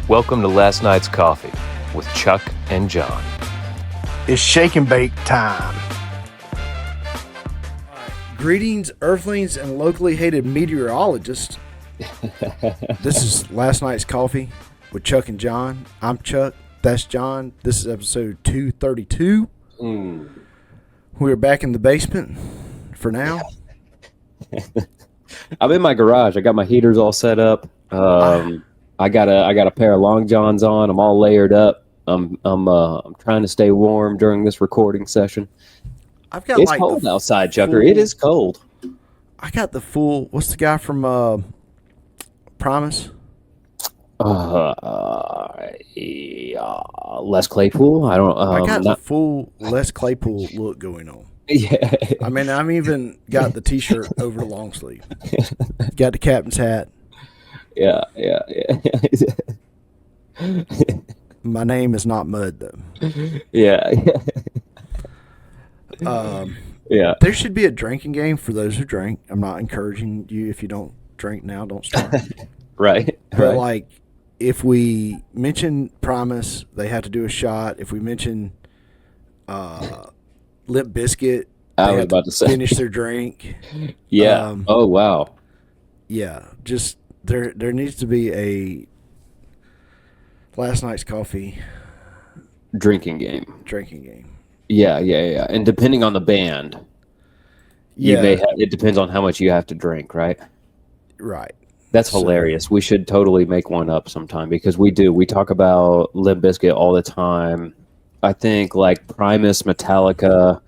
Welcome to Last Night's Coffee with Chuck and Jon. It's shake and bake time. Greetings, Earthlings and locally hated meteorologists. This is Last Night's Coffee with Chuck and Jon. I'm Chuck. That's Jon. This is episode 232. We're back in the basement for now. I'm in my garage. I got my heaters all set up. I got a pair of long johns on. I'm all layered up. I'm trying to stay warm during this recording session. It's cold outside, Chucker. It is cold. I got the full. What's the guy from Promise? Les Claypool. I don't. I got the full Les Claypool look going on. Yeah. I mean, I'm even got the T-shirt over the long sleeve. Got the captain's hat. Yeah. My name is not Mud, though. Yeah. Yeah. There should be a drinking game for those who drink. I'm not encouraging you. If you don't drink now, don't start. Right. But like, if we mention Promise, they have to do a shot. If we mention Limp Bizkit, I was about to say finish their drink. Yeah. Oh wow. Yeah. Just there needs to be a Last Night's Coffee drinking game. Yeah. And depending on the band, it depends on how much you have to drink, right? Right. That's hilarious. We should totally make one up sometime because we do. We talk about Limp Bizkit all the time. I think like Primus, Metallica,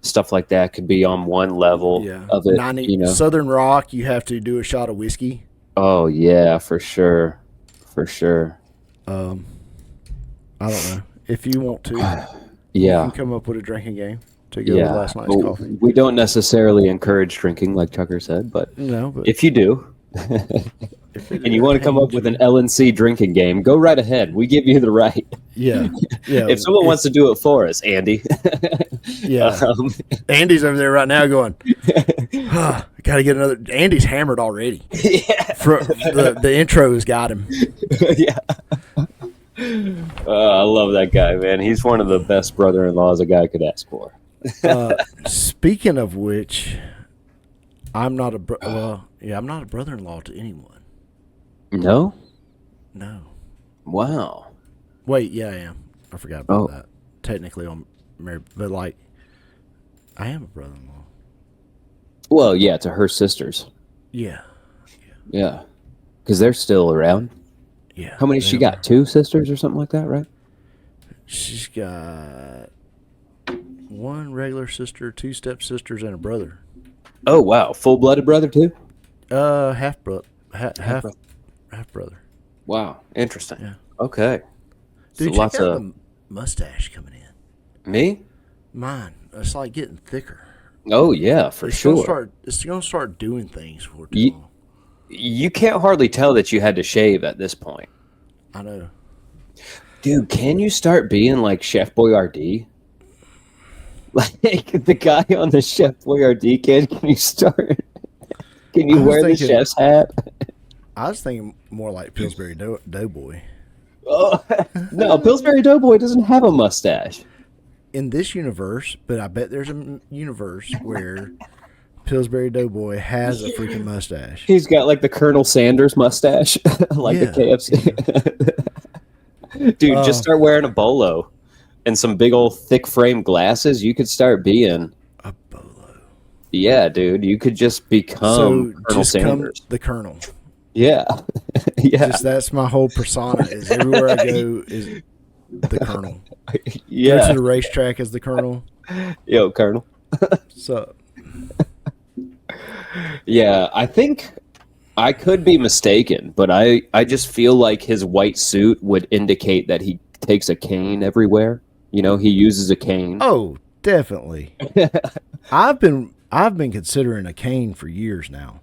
stuff like that could be on one level of it. Southern rock, you have to do a shot of whiskey. Oh yeah, for sure. I don't know if you want to. You can come up with a drinking game to go with Last Night's Coffee. We don't necessarily encourage drinking, like Chucker said, but if you do. And you want to come up with an LNC drinking game, go right ahead. We give you the right. Yeah. If someone wants to do it for us, Andy. Yeah. Andy's over there right now going, I got to get another. Andy's hammered already. Yeah. The intro has got him. Yeah. I love that guy, man. He's one of the best brother-in-laws a guy could ask for. Speaking of which, I'm not a brother-in-law to anyone. No? No. Wow. Wait, yeah, I am. I forgot about that. Technically, I'm married, but like, I am a brother-in-law. Well, yeah, to her sisters. Yeah. Yeah. Because they're still around. Yeah. How many she got? 2 sisters or something like that, right? She's got 1 regular sister, 2 stepsisters, and a brother. Oh, wow. Full-blooded brother, too? Half brother. Wow. Interesting. Yeah. Okay. Dude, so check out the mustache coming in. Me? Mine. It's like getting thicker. Oh, yeah, for sure. It's going to start doing things for too long. You can't hardly tell that you had to shave at this point. I know. Dude, can you start being like Chef Boyardee? Like the guy on the Chef Boyardee can you start? Can you wear the chef's hat? I was thinking more like Pillsbury Doughboy. Oh, no, Pillsbury Doughboy doesn't have a mustache. In this universe, but I bet there's a universe where Pillsbury Doughboy has a freaking mustache. He's got like the Colonel Sanders mustache, like the KFC. Dude, just start wearing a bolo and some big old thick frame glasses. You could start being a bolo. Yeah, dude, you could just become Colonel Sanders. The Colonel. Yeah. Yeah. That's my whole persona. Is everywhere I go is the Colonel. Yeah. Go to the racetrack as the Colonel. Yo, Colonel. So. Yeah, I think I could be mistaken, but I just feel like his white suit would indicate that he takes a cane everywhere. You know, he uses a cane. Oh, definitely. I've been considering a cane for years now.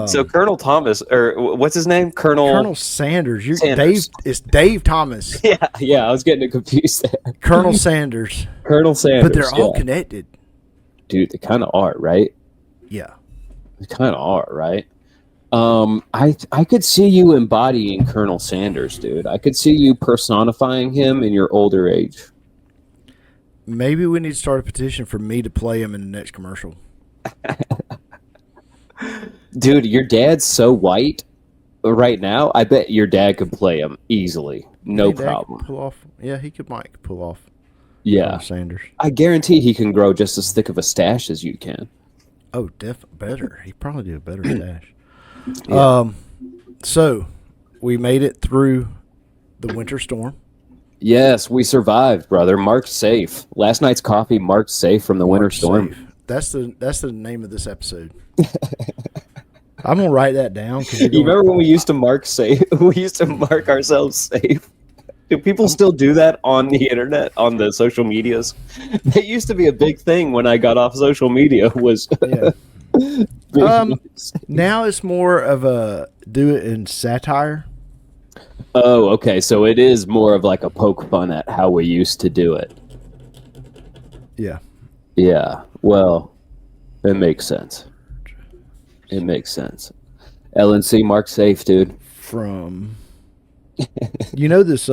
So Colonel Thomas, or what's his name? Colonel Sanders. Sanders. It's Dave Thomas. Yeah, I was getting it confused there. Colonel Sanders. Colonel Sanders. But they're all connected. Dude, they kind of are, right? Yeah. They kind of are, right? I could see you embodying Colonel Sanders, dude. I could see you personifying him in your older age. Maybe we need to start a petition for me to play him in the next commercial. Dude, your dad's so white right now. I bet your dad could play him easily. No problem. He could pull off. Yeah. Colonel Sanders. I guarantee he can grow just as thick of a stash as you can. Oh, better. He probably do a better stash. Yeah. So we made it through the winter storm. Yes, we survived, brother. Marked safe. Last night's coffee marked safe from the winter storm. Safe. That's the name of this episode. I'm gonna write that down. You remember when we used to mark safe? We used to mark ourselves safe. Do people still do that on the internet, on the social medias? That used to be a big thing when I got off social media. Was now it's more of a do it in satire. Oh, okay. So it is more of like a poke fun at how we used to do it. Yeah. Yeah. Well, it makes sense. It makes sense. LNC mark safe, dude. From this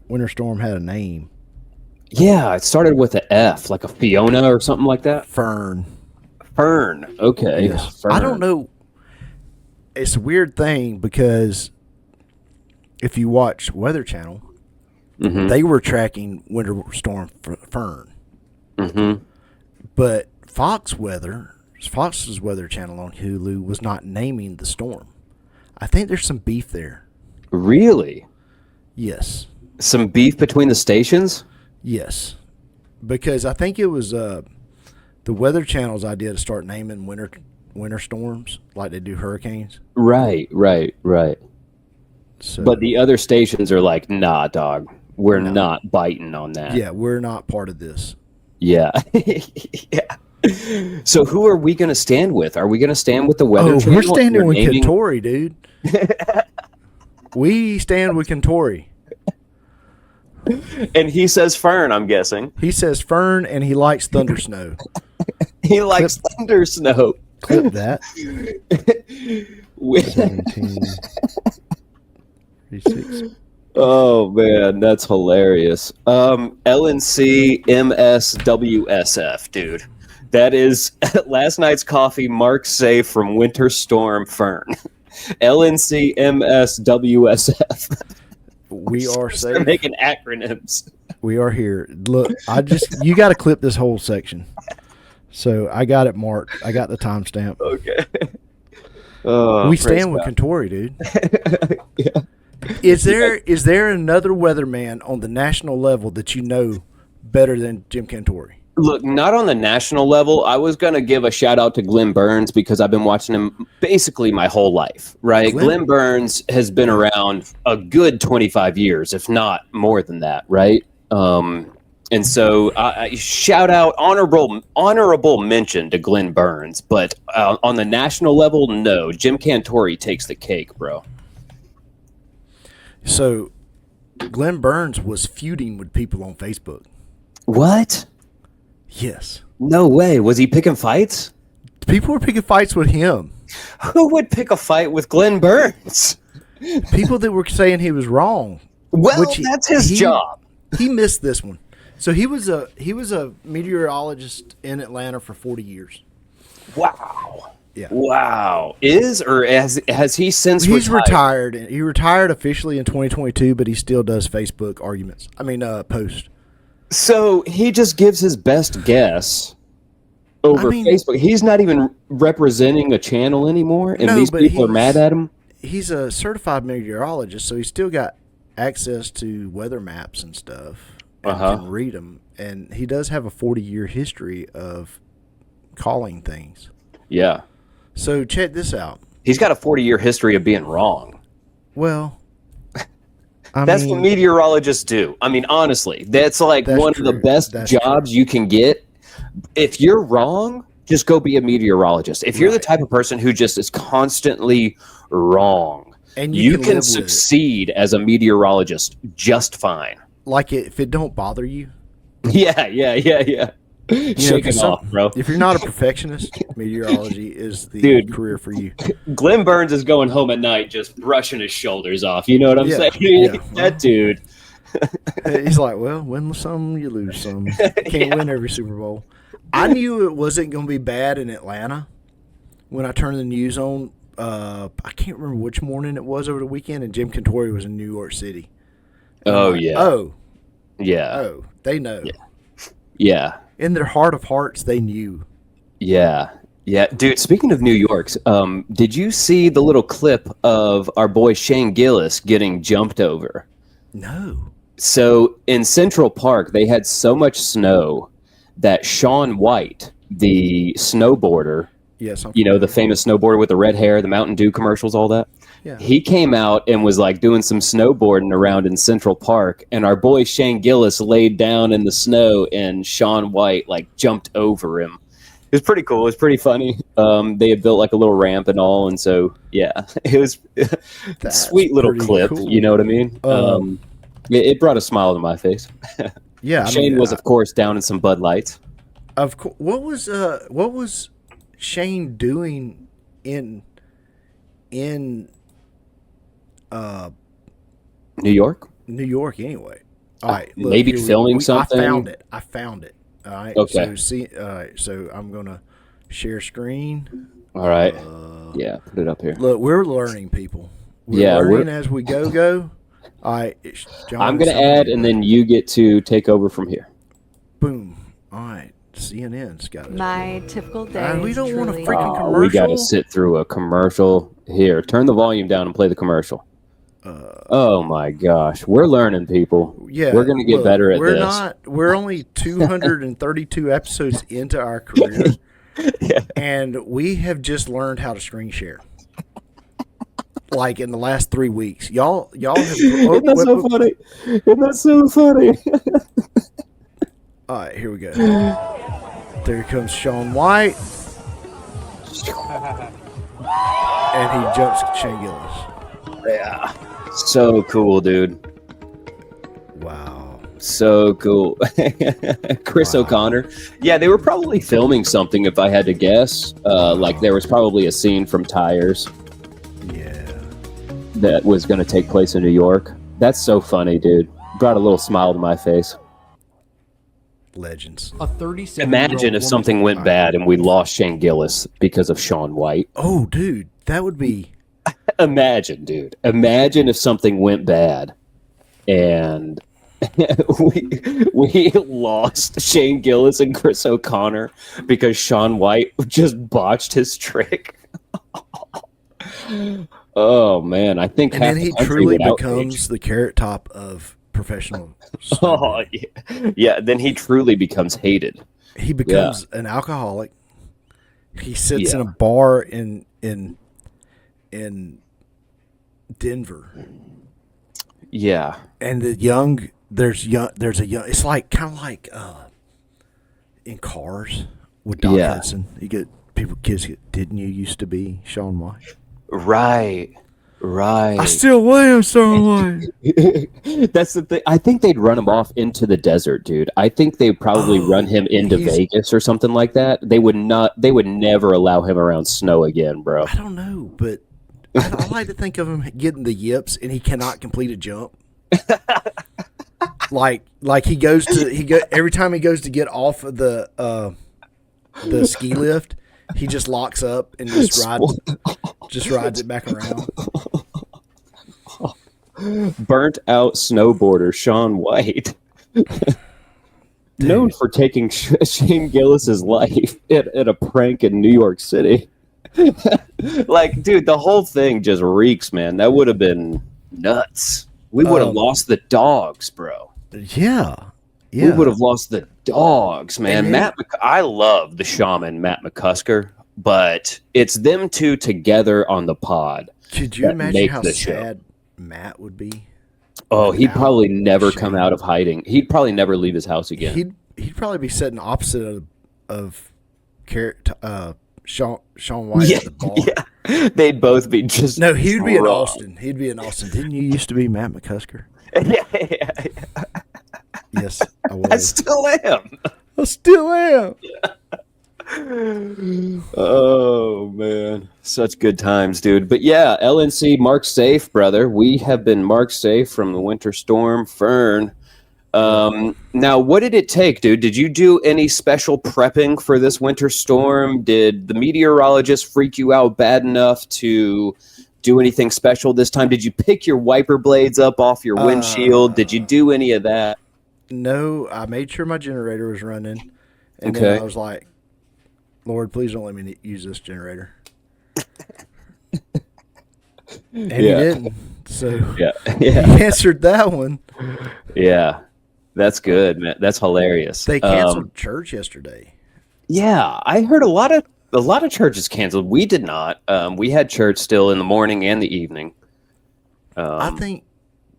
winter storm had a name. Yeah, it started with an F, like a Fiona or something like that. Fern. Okay. Yes. Fern. I don't know. It's a weird thing because if you watch Weather Channel, they were tracking winter storm Fern. Mm-hmm. But Fox's Weather Channel on Hulu was not naming the storm. I think there's some beef there. Really? Yes. Some beef between the stations? Yes. Because I think it was the Weather Channel's idea to start naming winter storms like they do hurricanes. Right. So, but the other stations are like, nah, dog. We're not biting on that. Yeah, we're not part of this. Yeah. Yeah. So who are we going to stand with? Are we going to stand with the Weather Channel? We're standing with Kentori, dude. We stand with Kentori. And he says Fern, I'm guessing. He says Fern, and he likes thunder snow. He likes thunder snow. Clip that. 36. Oh man, that's hilarious. LNC MSWSF, dude. That is last night's coffee mark safe from Winter Storm Fern. LNC MSWSF. We are safe. They're making acronyms. We are here. Look, you got to clip this whole section. So I got it marked. I got the timestamp. Okay. We stand with Kentori, dude. Yeah. Is there another weatherman on the national level that you know better than Jim Kentori? Look, not on the national level. I was going to give a shout out to Glenn Burns because I've been watching him basically my whole life, right? Glenn Burns has been around a good 25 years, if not more than that, right? And so shout out, honorable mention to Glenn Burns. But on the national level, no. Jim Cantori takes the cake, bro. So Glenn Burns was feuding with people on Facebook. What? Yes. No way. Was he picking fights? People were picking fights with him. Who would pick a fight with Glenn Burns? People that were saying he was wrong. Well, that's his job. He missed this one. So he was a meteorologist in Atlanta for 40 years. Wow. Yeah. Wow. Has he since He's retired? He retired officially in 2022, but he still does Facebook arguments. Posts. So he just gives his best guess over Facebook. He's not even representing a channel anymore, and these people are mad at him. He's a certified meteorologist, so he's still got access to weather maps and stuff, and can read them. And he does have a 40-year history of calling things. Yeah. So check this out. He's got a 40-year history of being wrong. Well, that's what meteorologists do. I mean, honestly, that's one of the best jobs you can get. If you're wrong, just go be a meteorologist. If you're the type of person who just is constantly wrong, and you can succeed as a meteorologist just fine. Like if it don't bother you. Yeah. Shake it off, bro. If you're not a perfectionist, meteorology is the Dude. career for you. Glenn Burns is going home at night just brushing his shoulders off. You know what I'm saying? Yeah. That dude. He's like, well, win some, you lose some. Can't win every Super Bowl. I knew it wasn't going to be bad in Atlanta when I turned the news on. I can't remember which morning it was over the weekend, and Jim Cantori was in New York City. Oh, like, yeah. Oh. Yeah. Oh, they know. Yeah. In their heart of hearts, they knew. Yeah. Yeah. Dude, speaking of New York's, did you see the little clip of our boy Shane Gillis getting jumped over? No. So in Central Park, they had so much snow that Shaun White, the snowboarder, Yes, the famous snowboarder with the red hair, the Mountain Dew commercials, all that. Yeah. He came out and was like doing some snowboarding around in Central Park, and our boy Shane Gillis laid down in the snow, and Shaun White like jumped over him. It was pretty cool. It was pretty funny. They had built like a little ramp and all, and so yeah, it was a sweet little clip. Cool. You know what I mean? It brought a smile to my face. Yeah, Shane was, of course, down in some Bud Lights. Of course. What was Shane doing in New York? New York anyway. All right, look, maybe filming something. I found it. All right. Okay. So I'm gonna share screen. All right. Yeah, put it up here. Look, we're learning, people. We're learning as we go. All right, John, I'm gonna add, and then you get to take over from here. Boom. All right. CNN's got it. My typical day. We don't want a truly- freaking commercial. We got to sit through a commercial. Here, turn the volume down and play the commercial. Oh my gosh, we're learning, people. Yeah, we're gonna get better at this. We're only 232 episodes into our career, and we have just learned how to screen share. Like in the last 3 weeks, y'all have. Isn't that so funny? Isn't that so funny? All right, here we go. There comes Shaun White, and he jumps Shane Gillis. Yeah, so cool, dude. Wow, so cool. Chris O'Connor. Yeah, they were probably filming something, if I had to guess. Like there was probably a scene from Tires. Yeah, that was going to take place in New York. That's so funny, dude. Brought a little smile to my face. Legends. A 37. Imagine if something went bad and we lost Shane Gillis because of Shaun White. Oh, dude, that would be. Imagine, dude. Imagine if something went bad and we lost Shane Gillis and Chris O'Connor because Shaun White just botched his trick. Oh man, I think. And then he truly becomes the carrot top of professional. Oh yeah. Then he truly becomes hated. He becomes an alcoholic. He sits in a bar in Denver. Yeah, and there's a young. It's like kind of like in Cars with Doc Hudson. You get kids get. Didn't you used to be Shaun White? Right. I still am Shaun White. That's the thing. I think they'd run him off into the desert, dude. I think they'd probably run him into Vegas or something like that. They would never allow him around snow again, bro. I don't know, but I like to think of him getting the yips and he cannot complete a jump. like every time he goes to get off of the ski lift, he just locks up and just rides it back around. Burnt out snowboarder Shaun White, known for taking Shane Gillis's life at a prank in New York City. Like, dude, the whole thing just reeks, man. That would have been nuts. We would have lost the dogs, bro. Yeah. We would have lost the dogs, man. I love the shaman, Matt McCusker, but it's them two together on the pod. Could you imagine how sad Matt would be? Oh, he'd probably never come out of hiding. He'd probably never leave his house again. He'd probably be sitting opposite of Shaun White at the bar. Yeah. They'd both be just No, he'd be in Austin. He'd be in Austin. Didn't you used to be Matt McCusker? Yeah. Yes, I was. I still am. I still am. Oh man, such good times, dude. But yeah, LNC marked safe, brother. We have been marked safe from the winter storm, Fern. Now, what did it take, dude? Did you do any special prepping for this winter storm? Did the meteorologist freak you out bad enough to do anything special this time? Did you pick your wiper blades up off your windshield? Did you do any of that? No, I made sure my generator was running, and then I was like, Lord, please don't let me use this generator. And he didn't. So he answered that one. Yeah. That's good, man. That's hilarious. They canceled church yesterday. Yeah, I heard a lot of churches canceled. We did not. We had church still in the morning and the evening. I think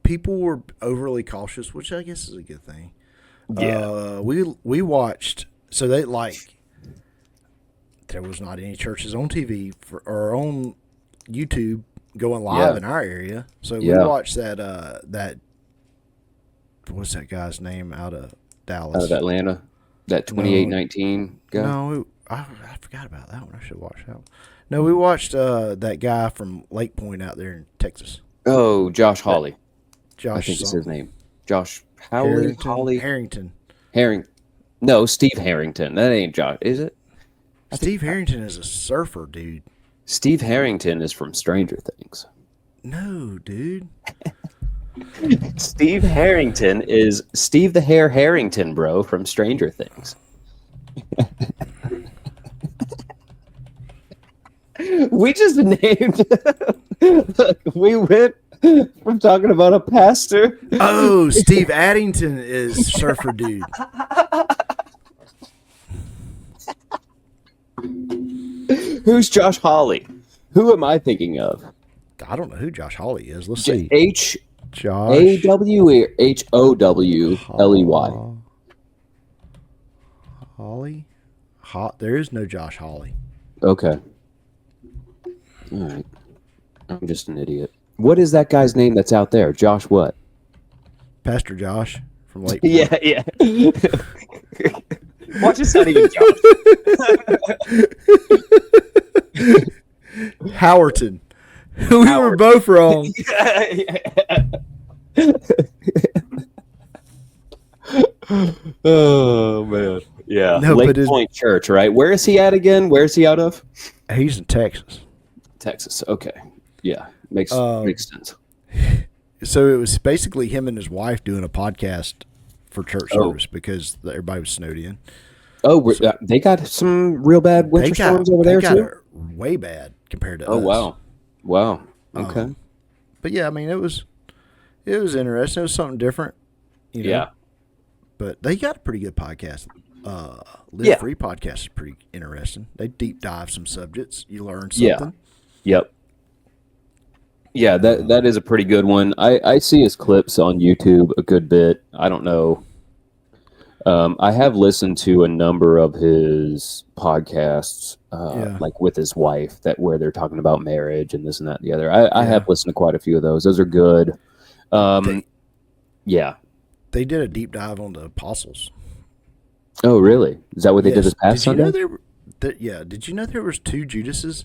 people were overly cautious, which I guess is a good thing. Yeah. We watched, so they there was not any churches on TV or on YouTube going live in our area. So we watched that what's that guy's name out of Dallas? Out of Atlanta. That 2819 guy? No, I forgot about that one. I should watch that one. No, we watched that guy from Lake Point out there in Texas. Oh, Josh Hawley. Josh, I think is his name. Josh Harrington. No, Steve Harrington. That ain't Josh, is it? Steve Harrington is a surfer, dude. Steve Harrington is from Stranger Things. No, dude. Steve Harrington is Steve the Hare Harrington, bro, from Stranger Things. We just named. We went from talking about a pastor. Oh, Steve Addington is surfer dude. Who's Josh Hawley? Who am I thinking of? I don't know who Josh Hawley is. Let's see. Josh A-W or H-O-W-L-E-Y? Hawley? There is no Josh Hawley. Okay. All right. I'm just an idiot. What is that guy's name that's out there? Josh what? Pastor Josh from Lake Point. Yeah. Watch his son even Josh. Howerton. We were both wrong. Oh man, yeah. No, Lake Point Church, right? Where is he at again? Where is he out of? He's in Texas. Texas. Okay. Yeah, makes sense. So it was basically him and his wife doing a podcast for church service because everybody was snowed in. Oh, so, they got some real bad winter storms over there too. Way bad compared to us. Oh wow. Okay. But yeah, I mean it was interesting. It was something different. You know? Yeah. But they got a pretty good podcast. Live Free podcast is pretty interesting. They deep dive some subjects. You learn something. Yep. Yeah, that is a pretty good one. I see his clips on YouTube a good bit. I don't know. I have listened to a number of his podcasts, like with his wife, where they're talking about marriage and this and that and the other. I have listened to quite a few of those. Those are good. They did a deep dive on the apostles. Oh, really? Is that what they did this past Sunday? Did you know there was 2 Judases?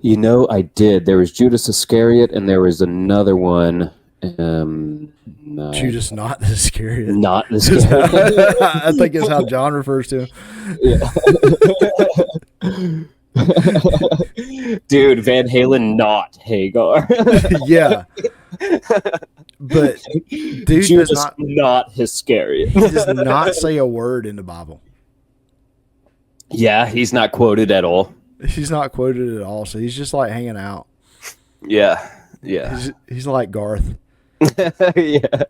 You know, I did. There was Judas Iscariot, and there was another one. Judas not the Iscariot. Not the Iscariot. I think is how John refers to him. Yeah. Dude, Van Halen not Hagar. Yeah. But dude Judas does not Iscariot. He does not say a word in the Bible. Yeah, he's not quoted at all. He's not quoted at all, so he's just like hanging out. Yeah. He's like Garth. Yeah.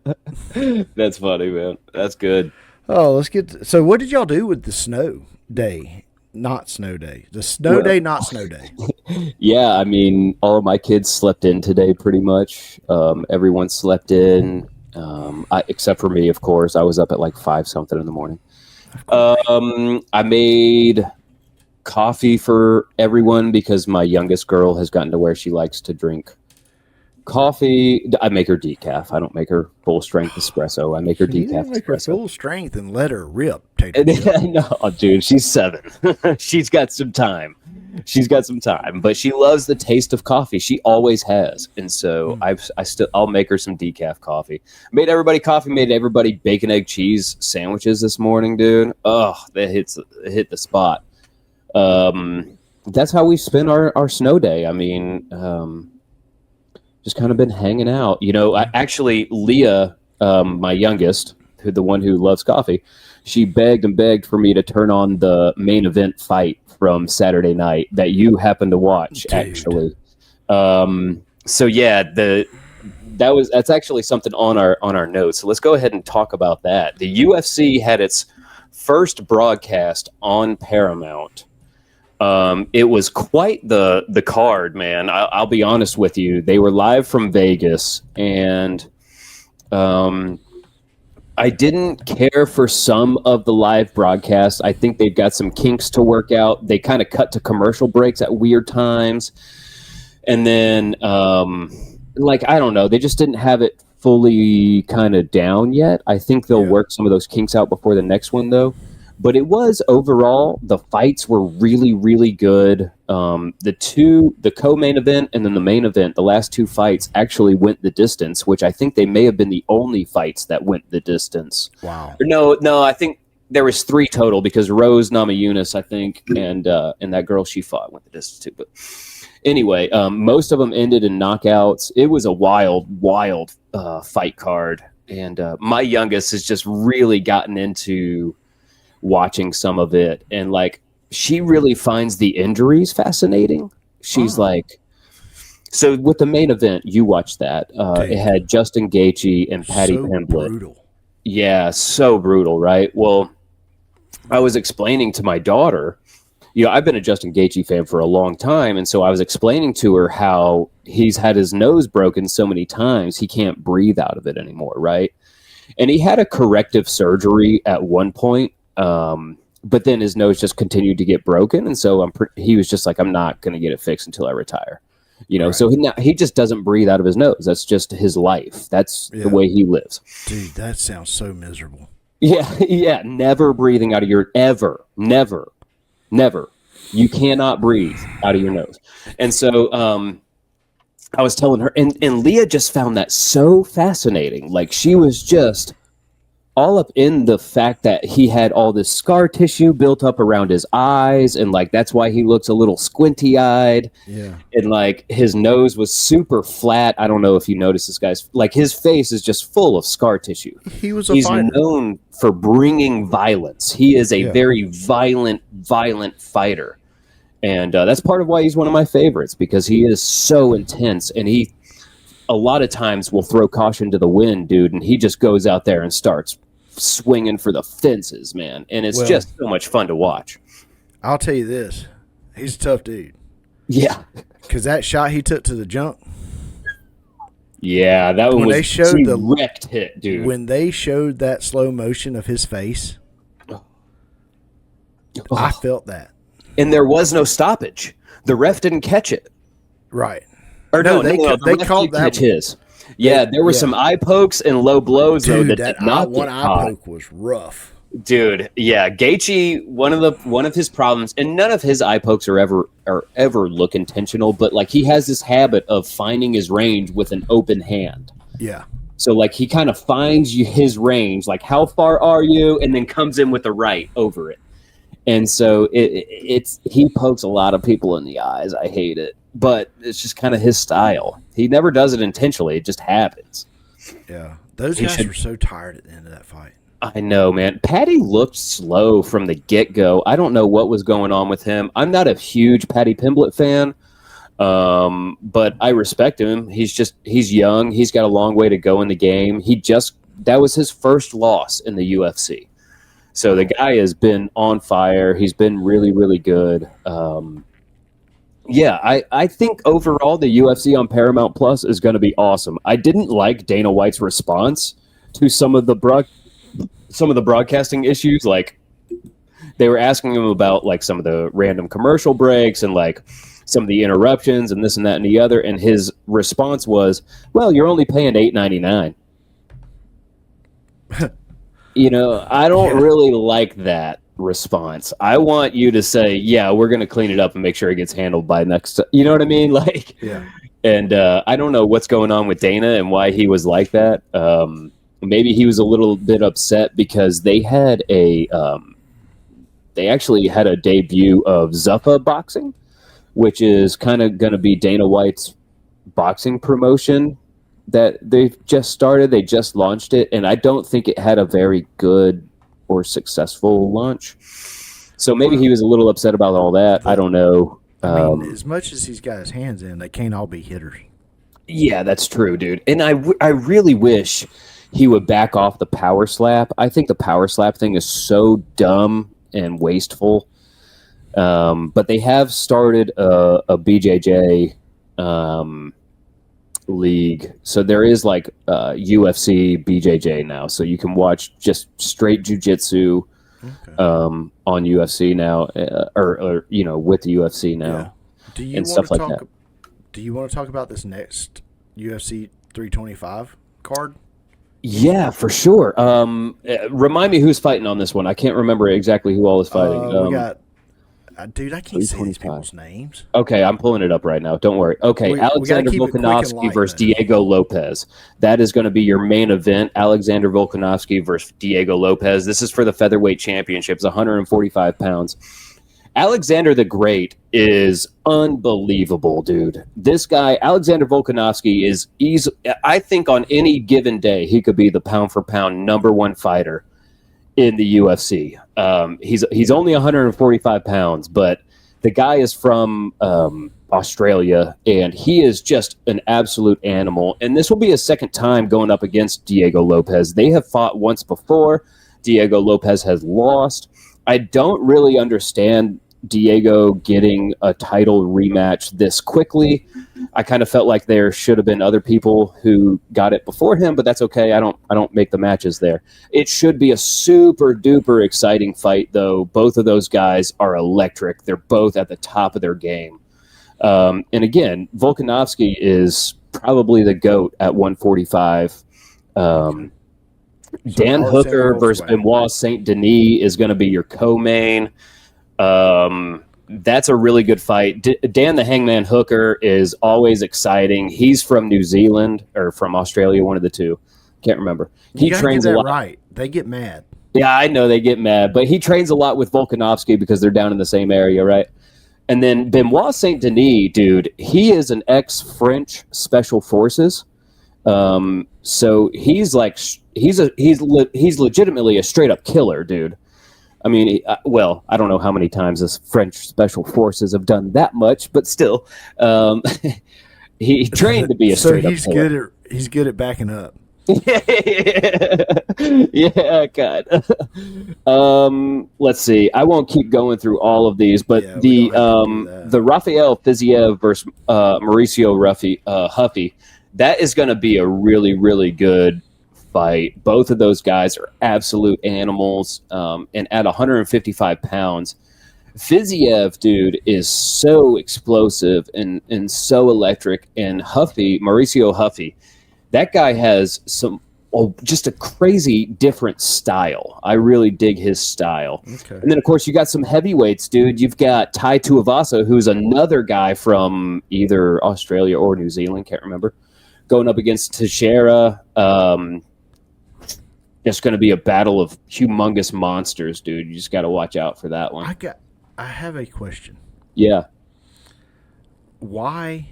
That's funny, man. That's good. Oh, let's get so what did y'all do with the snow day? Not snow day. The snow day, not snow day. Yeah, I mean, all of my kids slept in today pretty much. Everyone slept in, except for me, of course. I was up at like 5-something in the morning. I made coffee for everyone because my youngest girl has gotten to where she likes to drink Coffee, I make her decaf. I don't make her full strength espresso. I make her You decaf didn't make her espresso. full strength and let her rip. Tater Chip. No, dude, she's 7. She's got some time. But she loves the taste of coffee. She always has, and so I'll make her some decaf coffee. Made everybody coffee. Made everybody bacon, egg, cheese sandwiches this morning, dude. Oh, that hit the spot. That's how we spent our snow day. I mean, just kind of been hanging out. You know, actually, Leah, my youngest, the one who loves coffee, she begged and begged for me to turn on the main event fight from Saturday night that you happened to watch, dude. Actually. So yeah, that's actually something on our notes. So let's go ahead and talk about that. The UFC had its first broadcast on Paramount. It was quite the card, man. I'll be honest with you. They were live from Vegas, and I didn't care for some of the live broadcasts. I think they've got some kinks to work out. They kind of cut to commercial breaks at weird times. And then, I don't know. They just didn't have it fully kind of down yet. I think they'll work some of those kinks out before the next one, though. But it was overall, the fights were really, really good. The co-main event and then the main event, the last 2 fights actually went the distance, which I think they may have been the only fights that went the distance. Wow. No, I think there was 3 total because Rose Namajunas, I think, and that girl she fought went the distance too. But anyway, most of them ended in knockouts. It was a wild fight card, and my youngest has just really gotten into watching some of it, and she really finds the injuries fascinating. She's so with the main event, you watched that. It had Justin Gaethje and Patty Pimblett. Brutal. Yeah, so brutal, right? Well, I was explaining to my daughter, I've been a Justin Gaethje fan for a long time, and so I was explaining to her how he's had his nose broken so many times he can't breathe out of it anymore, right? And he had a corrective surgery at one point. But then his nose just continued to get broken, and so he was just like, I'm not going to get it fixed until I retire. Right. So he just doesn't breathe out of his nose. That's just his life. That's the way he lives. Dude, that sounds so miserable. Yeah, never breathing out of your never. You cannot breathe out of your nose. And so I was telling her, and Leah just found that so fascinating. Like, she was just all up in the fact that he had all this scar tissue built up around his eyes, and that's why he looks a little squinty-eyed. Yeah. And his nose was super flat. I don't know if you noticed this guy's his face is just full of scar tissue. He's fighter. Known for bringing violence. He is a very violent fighter. And that's part of why he's one of my favorites, because he is so intense, and he a lot of times will throw caution to the wind, dude, and he just goes out there and starts swinging for the fences, man. And it's just so much fun to watch. I'll tell you this. He's a tough dude. Yeah. Because that shot he took to the junk. Yeah, that one when was they showed the wrecked hit, dude. When they showed that slow motion of his face, I felt that. And there was no stoppage. The ref didn't catch it. Right. Or no, they called that catch his. Yeah, there were some eye pokes and low blows, dude, though, that did not one get eye caught. poke was rough. Dude, yeah, Gaethje, one of his problems, and none of his eye pokes are ever look intentional, but he has this habit of finding his range with an open hand. Yeah. So he kind of finds his range, how far are you, and then comes in with the right over it. And so he pokes a lot of people in the eyes. I hate it, but it's just kind of his style. He never does it intentionally; it just happens. Yeah, those guys were so tired at the end of that fight. I know, man. Patty looked slow from the get-go. I don't know what was going on with him. I'm not a huge Patty Pimblett fan, but I respect him. He's young. He's got a long way to go in the game. That was his first loss in the UFC. So the guy has been on fire. He's been really, really good. I think overall the UFC on Paramount Plus is going to be awesome. I didn't like Dana White's response to some of the broadcasting issues. They were asking him about some of the random commercial breaks and some of the interruptions and this and that and the other. And his response was, well, you're only paying $8.99. I don't really like that response. I want you to say, yeah, we're going to clean it up and make sure it gets handled by next. You know what I mean? Yeah. And I don't know what's going on with Dana and why he was like that. Maybe he was a little bit upset because they had they actually had a debut of Zuffa Boxing, which is kind of going to be Dana White's boxing promotion that they've just started. They just launched it, and I don't think it had a very good or successful launch. So maybe he was a little upset about all that. I don't know. I mean, as much as he's got his hands in, they can't all be hitters. Yeah, that's true, dude. And I really wish he would back off the power slap. I think the power slap thing is so dumb and wasteful. But they have started a BJJ league. So there is like UFC BJJ now. So you can watch just straight jiu-jitsu on UFC now, or with the UFC now, and stuff like that. Do you want to talk about this next UFC 325 card? Yeah, for sure. Remind me who's fighting on this one. I can't remember exactly who all is fighting. We got, dude, I can't say these people's names. Okay, I'm pulling it up right now. Don't worry. Okay, Alexander Volkanovski versus Diego Lopez. That is going to be your main event. Alexander Volkanovski versus Diego Lopez. This is for the featherweight championships, 145 pounds. Alexander the Great is unbelievable, dude. This guy, Alexander Volkanovski, is I think on any given day, he could be the pound-for-pound #1 fighter in the UFC. He's only 145 pounds, but the guy is from Australia, and he is just an absolute animal. And this will be his second time going up against Diego Lopez. They have fought once before. Diego Lopez has lost. I don't really understand Diego getting a title rematch this quickly. I kind of felt like there should have been other people who got it before him, but that's okay. I don't make the matches there. It should be a super duper exciting fight, though. Both of those guys are electric. They're both at the top of their game. And again, Volkanovski is probably the GOAT at 145. Dan Hooker versus Benoit Saint Denis is going to be your co-main. That's a really good fight. Dan the Hangman Hooker is always exciting. He's from New Zealand or from Australia, one of the two. Can't remember. He trains a lot. Right. They get mad. Yeah, I know they get mad, but he trains a lot with Volkanovski because they're down in the same area, right? And then Benoit Saint Denis, dude, he is an ex-French special forces. So he's like he's legitimately a straight up killer, dude. I mean, well, I don't know how many times the French special forces have done that much, but still, he trained to be a straight up killer. He's good at backing up. Yeah, God. Let's see. I won't keep going through all of these, but the Rafael Fiziev versus Mauricio Huffy, that is going to be a really, really good fight. Both of those guys are absolute animals, and at 155 pounds, Fiziev, dude, is so explosive and so electric, and Mauricio Huffy, that guy has just a crazy different style. I really dig his style. Okay. And then, of course, you got some heavyweights, dude. You've got Tai Tuivasa, who's another guy from either Australia or New Zealand, can't remember, going up against Teixeira. It's going to be a battle of humongous monsters, dude. You just got to watch out for that one. I have a question. Yeah. Why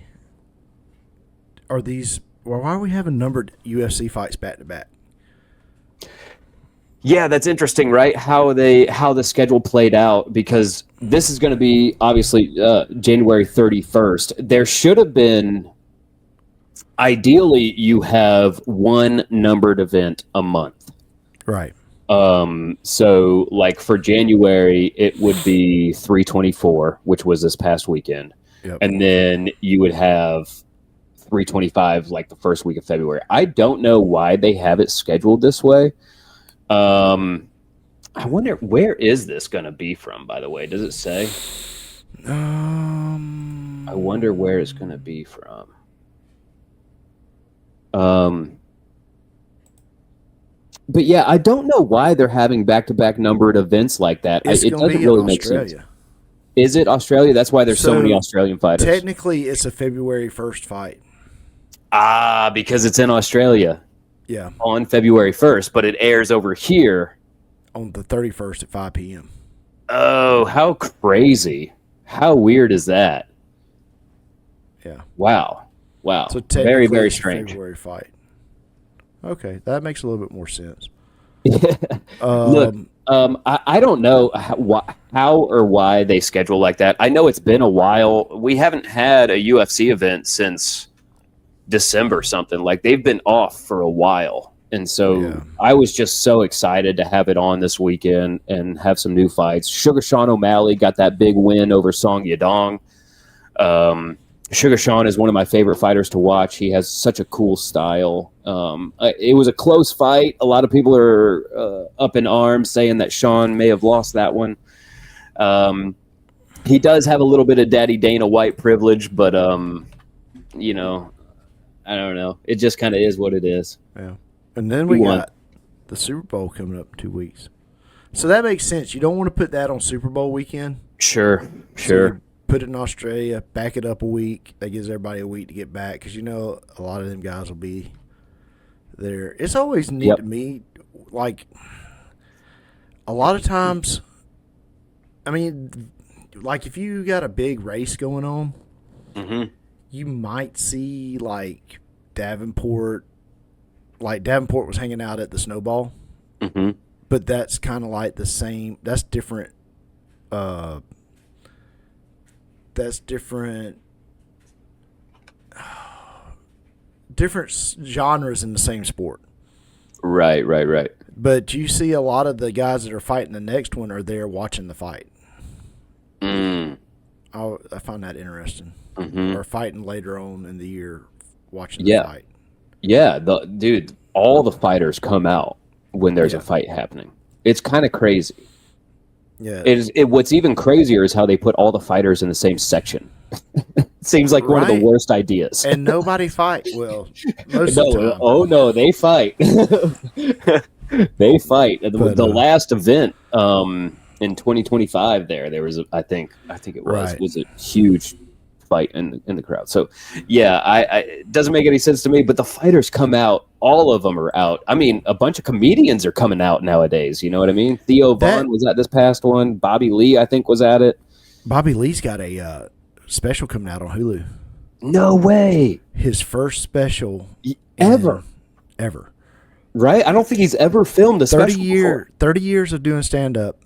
are we having numbered UFC fights back to back? Yeah, that's interesting, right? How the schedule played out, because this is going to be obviously January 31st. There should have been, ideally, you have one numbered event a month. Right. So like for January, it would be 324, which was this past weekend. Yep. And then you would have 325 like the first week of February. I don't know why they have it scheduled this way. I wonder, where is this going to be from, by the way? Does it say? I wonder where it's going to be from. But yeah, I don't know why they're having back-to-back numbered events like that. It doesn't really make sense. Is it Australia? That's why there's so many Australian fighters. Technically, it's a February 1st fight. Ah, because it's in Australia. Yeah. On February 1st, but it airs over here on the 31st at 5 p.m. Oh, how crazy. How weird is that? Yeah. Wow. So very, very strange. February fight. Okay, that makes a little bit more sense. Look, I don't know how or why they schedule like that. I know it's been a while. We haven't had a UFC event since December something. Like, they've been off for a while. And so I was just so excited to have it on this weekend and have some new fights. Sugar Sean O'Malley got that big win over Song Yadong. Sugar Sean is one of my favorite fighters to watch. He has such a cool style. It was a close fight. A lot of people are up in arms saying that Sean may have lost that one. He does have a little bit of Daddy Dana White privilege, but, you know, I don't know. It just kind of is what it is. Yeah. And then we got the Super Bowl coming up in 2 weeks. So that makes sense. You don't want to put that on Super Bowl weekend. Sure. So put it in Australia, back it up a week. That gives everybody a week to get back because, you know, a lot of them guys will be there. It's always neat to me. Like, a lot of times, I mean, like if you got a big race going on, you might see like Davenport. Like Davenport was hanging out at the Snowball, but that's kind of like the same. That's different. Different genres in the same sport. Right. But you see a lot of the guys that are fighting the next one are there watching the fight. I find that interesting. Or fighting later on in the year watching the fight. Yeah, dude, all the fighters come out when there's a fight happening. It's kind of crazy. Yeah. What's even crazier is how they put all the fighters in the same section. Seems like one of the worst ideas. And nobody fight. Well, most of the time. Oh no, they fight. They fight. But, the last event in 2025 there was I think it was a huge fight in the crowd. So yeah, it doesn't make any sense to me, but the fighters come out, all of them are out. I mean, a bunch of comedians are coming out nowadays, you know what I mean? Theo Vaughn was at this past one. Bobby Lee, I think, was at it. Bobby Lee's got a special coming out on Hulu. No way. His first special ever. Right? I don't think he's ever filmed a special before. 30 years of doing stand-up.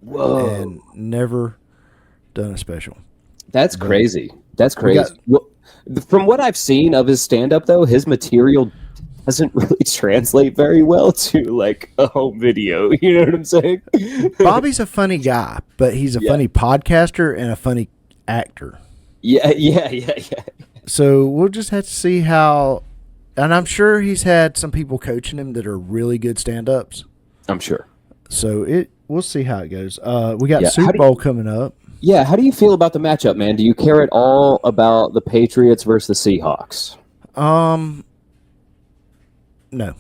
Whoa. And never done a special. That's crazy. That's crazy. From what I've seen of his stand-up, though, his material doesn't really translate very well to, like, a home video. You know what I'm saying? Bobby's a funny guy, but he's a funny podcaster and a funny actor. Yeah. So we'll just have to see how... And I'm sure he's had some people coaching him that are really good stand-ups. I'm sure. So we'll see how it goes. We got Super Bowl coming up. Yeah, how do you feel about the matchup, man? Do you care at all about the Patriots versus the Seahawks? No.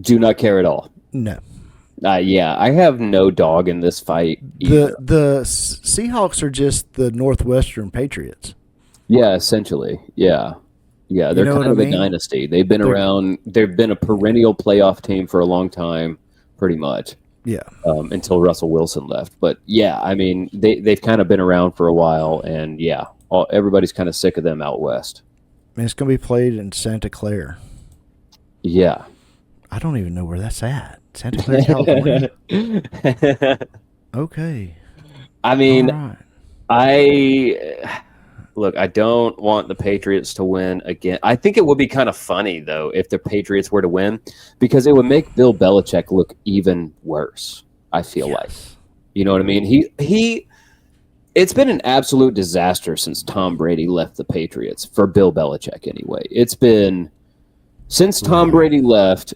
Do not care at all? No. Yeah, I have no dog in this fight either. The Seahawks are just the Northwestern Patriots. Yeah, essentially. Yeah, they're kind of a dynasty. They've been around. They've been a perennial playoff team for a long time, pretty much. Yeah. Until Russell Wilson left. But yeah, I mean, they've kind of been around for a while, and yeah, everybody's kind of sick of them out west. And it's going to be played in Santa Clara. Yeah. I don't even know where that's at. Santa Clara, California. Okay. I mean, Look, I don't want the Patriots to win again. I think it would be kind of funny, though, if the Patriots were to win, because it would make Bill Belichick look even worse, I feel like. You know what I mean? It's been an absolute disaster since Tom Brady left the Patriots, for Bill Belichick anyway. It's been, since Tom Brady left,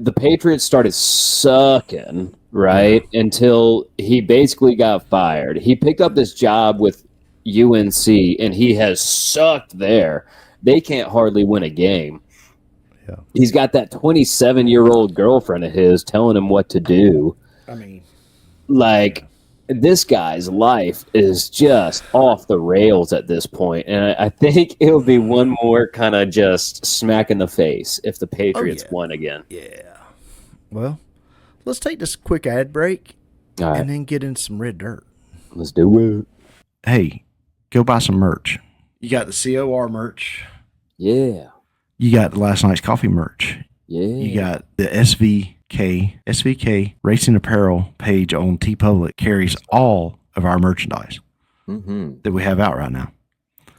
the Patriots started sucking, right? Until he basically got fired. He picked up this job with UNC, and he has sucked there. They can't hardly win a game. Yeah. He's got that 27-year-old girlfriend of his telling him what to do. I mean, like, this guy's life is just off the rails at this point, and I think it'll be one more kind of just smack in the face if the Patriots won again. Yeah. Well, let's take this quick ad break and then get in some red dirt. Let's do it. Hey, go buy some merch. You got the COR merch. Yeah. You got the Last Night's Coffee merch. Yeah. You got the SVK Racing Apparel page on TeePublic carries all of our merchandise that we have out right now.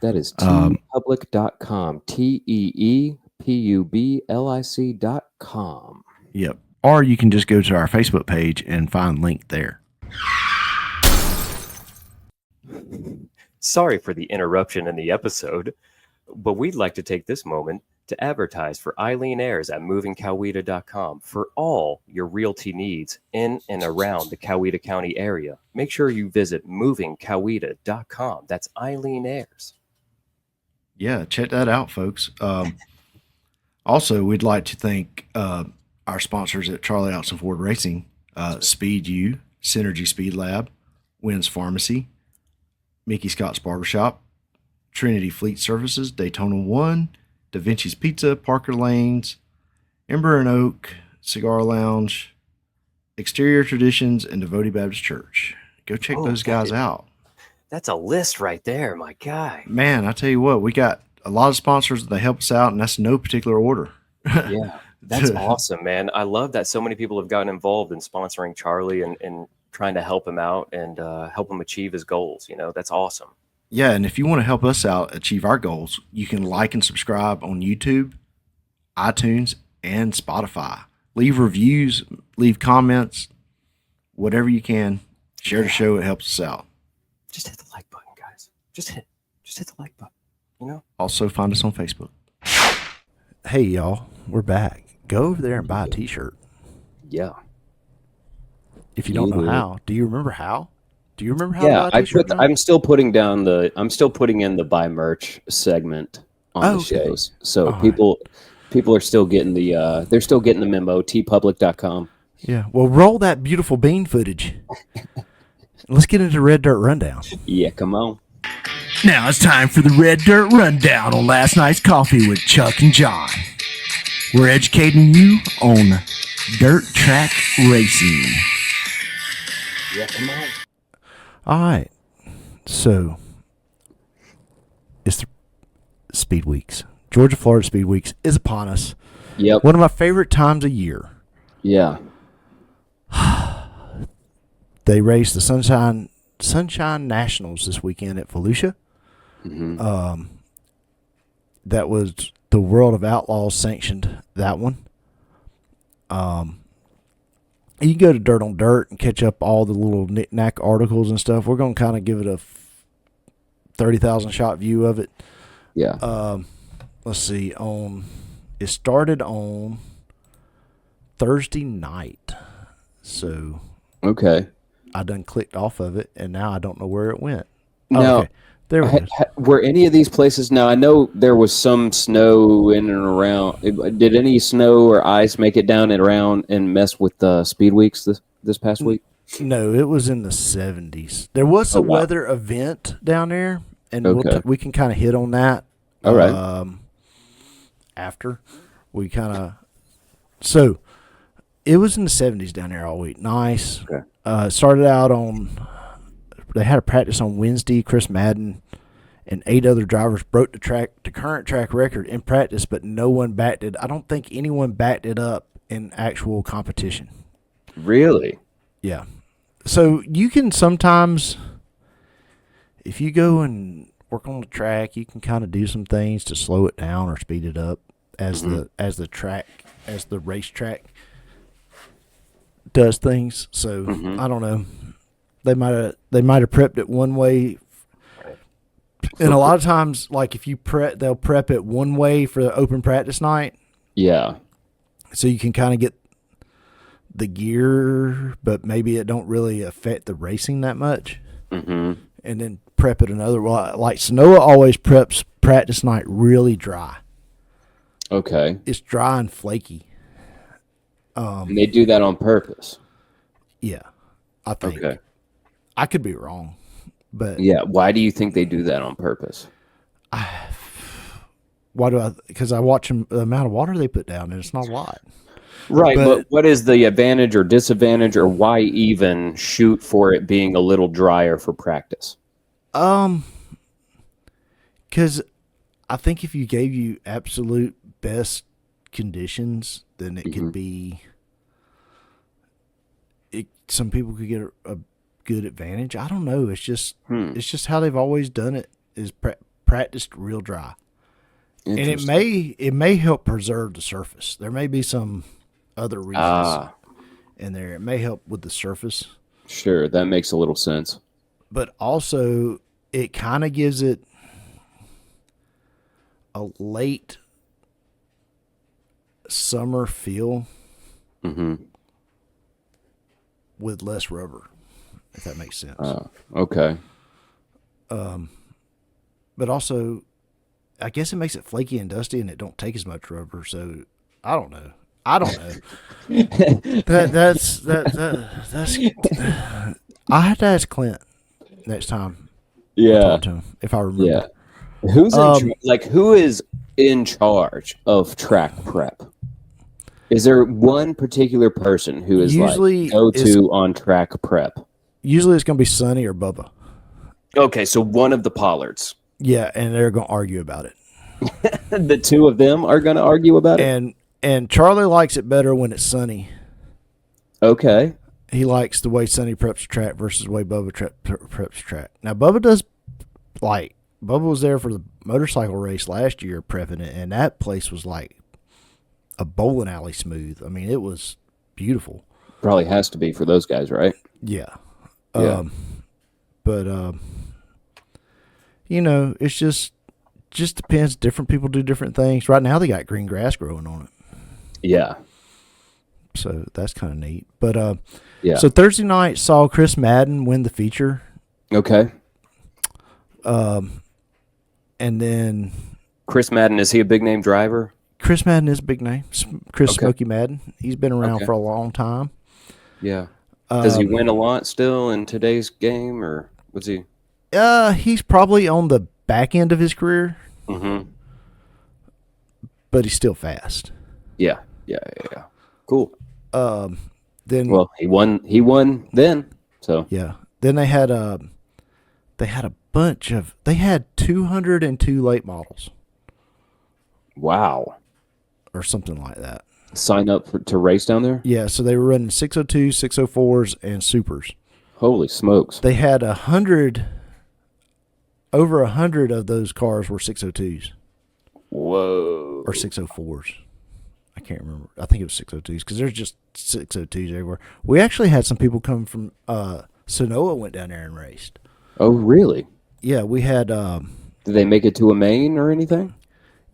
That is teepublic.com. TeePublic.com. Yep. Or you can just go to our Facebook page and find link there. Sorry for the interruption in the episode, but we'd like to take this moment to advertise for Eileen Ayers at movingcoweta.com for all your realty needs in and around the Coweta County area. Make sure you visit movingcoweta.com. That's Eileen Ayers. Yeah, check that out, folks. Also, we'd like to thank our sponsors at Charlie Austin Ford Racing, Speed U, Synergy Speed Lab, Wynn's Pharmacy, Mickey Scott's Barbershop, Trinity Fleet Services, Daytona One, Da Vinci's Pizza, Parker Lanes, Ember and Oak, Cigar Lounge, Exterior Traditions, and Devotee Baptist Church. Go check those guys out. That's a list right there, my guy. Man, I tell you what, we got a lot of sponsors that help us out, and that's no particular order. Yeah, that's awesome, man. I love that so many people have gotten involved in sponsoring Charlie and trying to help him out and help him achieve his goals. You know, that's awesome. Yeah, and if you want to help us out achieve our goals, you can like and subscribe on YouTube, iTunes, and Spotify. Leave reviews, leave comments, whatever you can. Share the show. It helps us out. Just hit the like button, guys. Just hit the like button, you know? Also, find us on Facebook. Hey, y'all. We're back. Go over there and buy a t-shirt. Yeah. If you don't know how. Do you remember how? Do you remember how? Yeah, I'm still putting in the buy merch segment on the shows. So people are still getting they're still getting the memo. teepublic.com. Yeah. Well, roll that beautiful bean footage. Let's get into Red Dirt Rundown. Yeah, come on. Now it's time for the Red Dirt Rundown on Last Night's Coffee with Chuck and Jon. We're educating you on dirt track racing. Yeah, come on. All right. So, it's the Speed Weeks. Georgia, Florida Speed Weeks is upon us. Yep. One of my favorite times of year. Yeah. They raced the Sunshine Nationals this weekend at Volusia. Mm-hmm. That was the World of Outlaws sanctioned that one. You can go to Dirt on Dirt and catch up all the little knick-knack articles and stuff. We're going to kind of give it a 30,000 shot view of it. Yeah. Let's see. It started on Thursday night. So Okay. I done clicked off of it, and now I don't know where it went. Now, okay. There it is. Were any of these places, now I know there was some snow in and around. Did any snow or ice make it down and around and mess with Speed Weeks this past week? No, it was in the 70s. There was a weather event down there, and we can kind of hit on that. All right. After we kind of... So, it was in the 70s down there all week. Nice. Okay. Started out on... They had a practice on Wednesday. Chris Madden and 8 other drivers broke the current track record in practice, but no one backed it. I don't think anyone backed it up in actual competition. Really? Yeah. So you can sometimes, if you go and work on the track, you can kind of do some things to slow it down or speed it up as the racetrack does things. So I don't know. They might have prepped it one way, and a lot of times, like if you they'll prep it one way for the open practice night. Yeah. So you can kind of get the gear, but maybe it don't really affect the racing that much. Mm-hmm. And then prep it another. Well, like Sonoa always preps practice night really dry. Okay. It's dry and flaky. And they do that on purpose. Yeah, I think. Okay. I could be wrong, but Yeah. Why do you think they do that on purpose? why do I? Because I watch them, the amount of water they put down, and it's not a lot. Right, But- but what is the advantage or disadvantage, or why even shoot for it being a little drier for practice? Because I think if you gave you absolute best conditions, then it could be. Some people could get a good advantage. I don't know. It's just how they've always done it. Is practiced real dry, and it may help preserve the surface. There may be some other reasons in there. It may help with the surface. Sure, that makes a little sense. But also, it kind of gives it a late summer feel with less rubber, if that makes sense. Okay. But also, I guess it makes it flaky and dusty, and it don't take as much rubber. So I don't know. That's. I have to ask Clint next time. Yeah. Talk to him if I remember. Yeah. Who is in charge of track prep? Is there one particular person who is Usually go-to on track prep? Usually, it's going to be Sonny or Bubba. Okay, so one of the Pollards. Yeah, and they're going to argue about it. The two of them are going to argue about it? And Charlie likes it better when it's sunny. Okay. He likes the way Sonny preps track versus the way Bubba preps track. Now, Bubba was there for the motorcycle race last year prepping it, and that place was like a bowling alley smooth. I mean, it was beautiful. Probably has to be for those guys, right? Yeah. Yeah. It's just depends. Different people do different things. Right now, they got green grass growing on it. Yeah. So that's kind of neat. But yeah. So Thursday night saw Chris Madden win the feature. Okay. And then Chris Madden, is he a big name driver? Chris Madden is a big name. Chris Smokey Madden. He's been around for a long time. Yeah. Does he win a lot still in today's game, or was he? He's probably on the back end of his career. Mm-hmm. But he's still fast. Yeah. Cool. Then he won then. So yeah. Then they had a bunch of 202 late models. Wow. Or something like that. Sign up to race down there? Yeah, so they were running 602, 604s, and supers. Holy smokes. They had over 100 of those cars were 602s. Whoa. Or 604s. I can't remember. I think it was 602s because there's just 602s everywhere. We actually had some people come from Sonoa went down there and raced. Oh, really? Yeah, we had. Did they make it to a main or anything?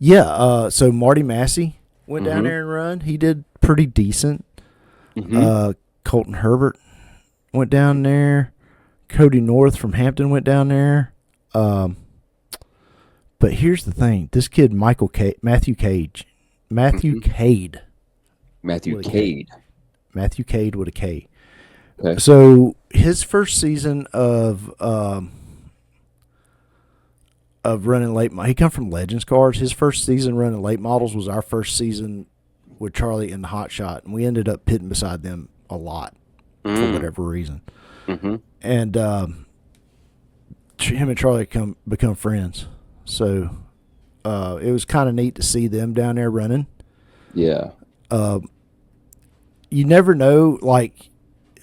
Yeah, so Marty Massey went down there and run. He did pretty decent. Colton Herbert went down there. Cody North from Hampton went down there. But here's the thing: this kid, Matthew Cade with a K. Okay. So his first season of running late, he come from Legends Cars. His first season running late models was our first season with Charlie in the Hot Shot, and we ended up pitting beside them a lot for whatever reason. And him and Charlie become friends. So it was kind of neat to see them down there running. Yeah. You never know, like,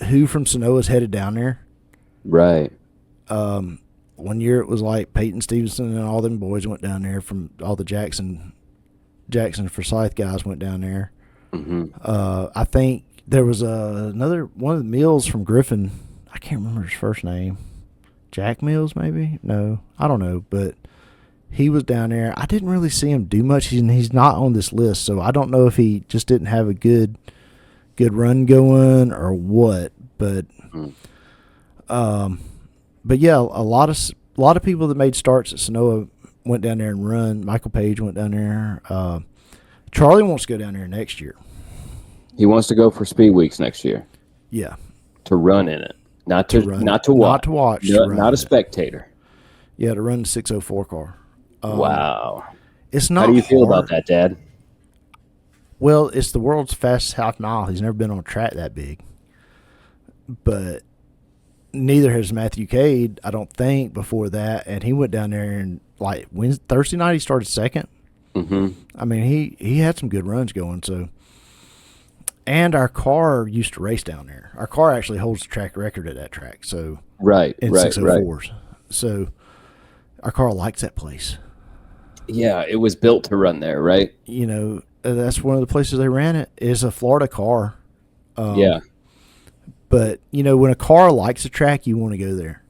who from Sonoa is headed down there. Right. One year it was like Peyton Stevenson and all them boys went down there from all the Jackson Forsyth guys went down there. I think there was another one of the Mills from Griffin. I can't remember his first name. Jack Mills, maybe? No, I don't know. But he was down there. I didn't really see him do much. He's not on this list, so I don't know if he just didn't have a good good run going or what. But yeah, a lot of people that made starts at Sonoa went down there and run. Michael Page went down there. Charlie wants to go down there next year. He wants to go for Speed Weeks next year. Yeah, to run in it, not to watch, not to watch, not a spectator. Yeah, to run the 604 car. Wow, it's not. How do you feel hard. about that, Dad? Well, it's the world's fastest half mile. He's never been on a track that big, but neither has Matthew Cade, I don't think, before that. And he went down there and Thursday night he started second. Mm-hmm. I mean, he had some good runs going. So, and our car used to race down there. Our car actually holds the track record at that track. So in 604s. So our car likes that place. Yeah, it was built to run there, right? You know, that's one of the places they ran it. Is a Florida car. Yeah. But, you know, when a car likes a track, you want to go there.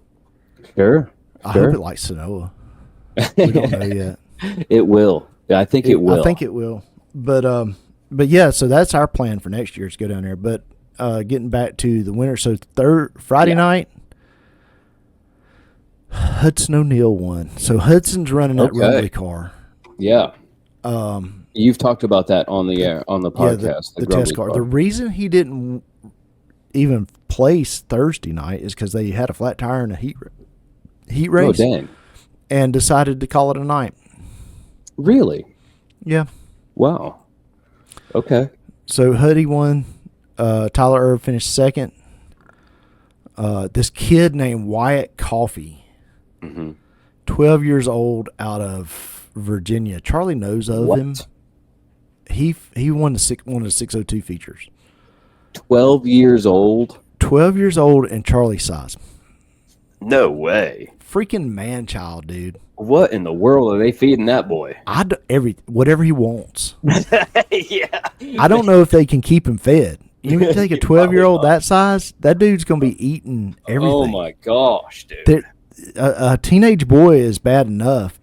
Sure. I hope it likes Sonoa. We don't know yet. It will. I think it will. I think it will. But yeah, so that's our plan for next year is to go down there. But getting back to the winter, so Friday night, Hudson O'Neill won. So Hudson's running that Rumley car. Yeah. You've talked about that on the air, on the podcast. Yeah, the test car. The reason he didn't even place Thursday night is because they had a flat tire in a heat race. Oh, dang. And decided to call it a night. Really? Yeah. Wow. Okay. So Huddy won. Tyler Erb finished second. This kid named Wyatt Coffey, 12 years old, out of Virginia. Charlie knows of him. He won one of the 602 features. 12 years old? 12 years old and Charlie size. No way. Freaking man-child, dude. What in the world are they feeding that boy? Whatever he wants. Yeah. I don't know if they can keep him fed. You take a 12-year-old that size, that dude's going to be eating everything. Oh, my gosh, dude. A teenage boy is bad enough.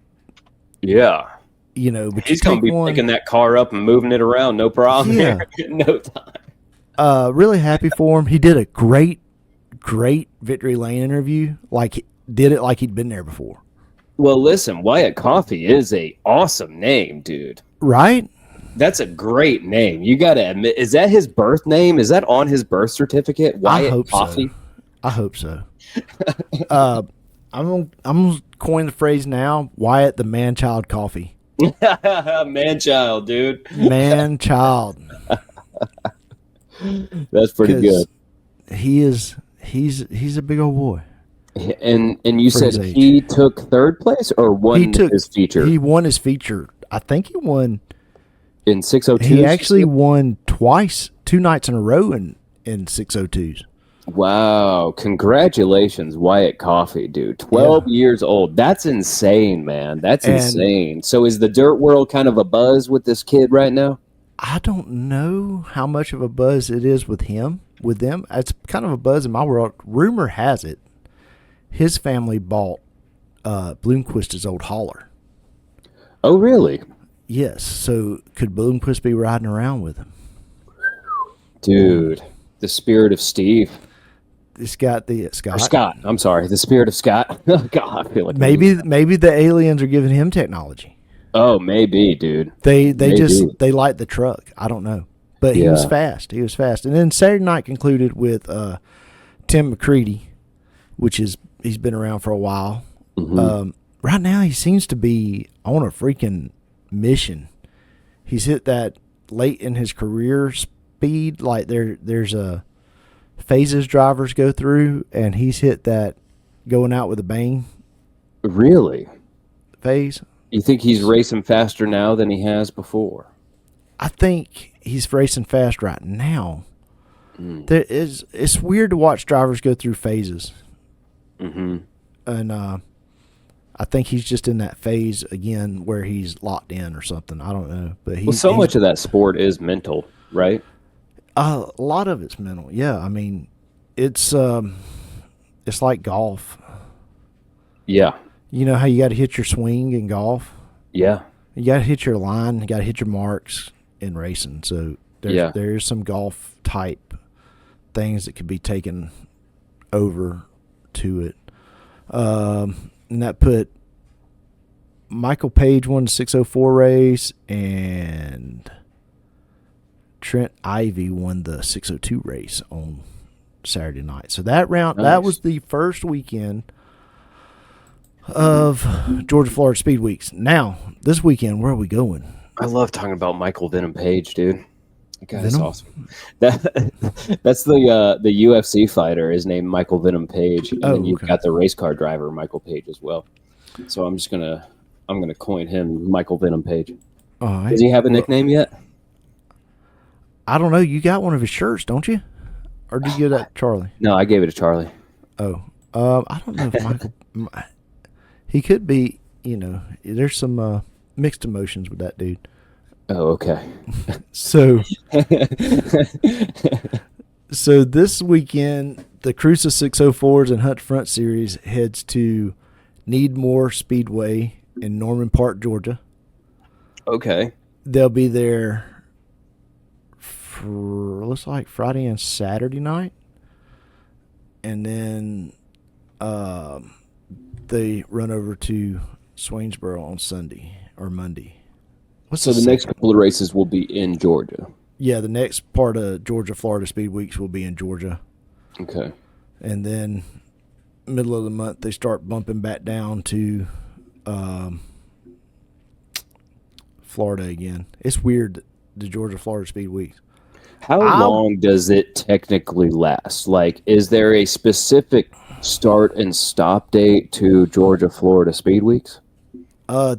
Yeah. You know, but he's going to be picking that car up and moving it around, no problem. Yeah. No time. Really happy for him. He did a great Victory Lane interview. Did it like he'd been there before. Well, listen, Wyatt Coffey is a awesome name, dude. Right? That's a great name. You got to admit, is that his birth name? Is that on his birth certificate? Wyatt Coffey? So. I hope so. I'm gonna coin the phrase now. Wyatt the man-child Coffey. Man-child, dude. Man-child. That's pretty good. He's a big old boy. And you said he took third place or won his feature? He won his feature. I think he won in 602s. He actually won twice, 2 nights in a row in 602s. Wow. Congratulations, Wyatt Coffey, dude. 12 years old. That's insane, man. That's insane. So is the dirt world kind of a buzz with this kid right now? I don't know how much of a buzz it is with them. It's kind of a buzz in my world. Rumor has it his family bought Bloomquist's old hauler. Oh, really? Yes. So could Bloomquist be riding around with him? Dude, the spirit of Steve. It's got the Scott. Or Scott. I'm sorry. The spirit of Scott. God, I feel like maybe the aliens are giving him technology. Oh, maybe, dude. They light the truck. I don't know. But he was fast. He was fast. And then Saturday night concluded with Tim McCready, which is he's been around for a while. Mm-hmm. Right now he seems to be on a freaking mission. He's hit that late in his career speed. Like there's a phases drivers go through, and he's hit that going out with a bang. Really? Phase. You think he's racing faster now than he has before? I think he's racing fast right now. It's weird to watch drivers go through phases. Mm-hmm. And I think he's just in that phase again where he's locked in or something. I don't know. But so much of that sport is mental, right? A lot of it's mental. Yeah, I mean, it's like golf. Yeah. You know how you got to hit your swing in golf? Yeah. You got to hit your line. You got to hit your marks in racing. So There's some golf type things that could be taken over to it. And that put Michael Page won the 604 race, and Trent Ivy won the 602 race on Saturday night. So that round, that was the first weekend of Georgia Florida Speed Weeks. Now, this weekend, where are we going? I love talking about Michael Venom Page, dude. That guy's awesome. That's the UFC fighter is named Michael Venom Page, and then you've got the race car driver Michael Page as well. So I'm gonna coin him Michael Venom Page. Does he have a nickname yet? I don't know. You got one of his shirts, don't you? Or did you give that to Charlie? No, I gave it to Charlie. Oh, I don't know if Michael. He could be. There's some mixed emotions with that dude. Oh, okay. So this weekend, the Cruiser 604s and Hunt Front Series heads to Needmore Speedway in Norman Park, Georgia. Okay. They'll be there for, looks like, Friday and Saturday night. And then they run over to Swainsboro on Sunday or Monday. So the next couple of races will be in Georgia. Yeah, the next part of Georgia Florida Speed Weeks will be in Georgia. Okay. And then middle of the month they start bumping back down to Florida again. It's weird, the Georgia Florida Speed Weeks. How long does it technically last? Like, is there a specific start and stop date to Georgia Florida Speed Weeks?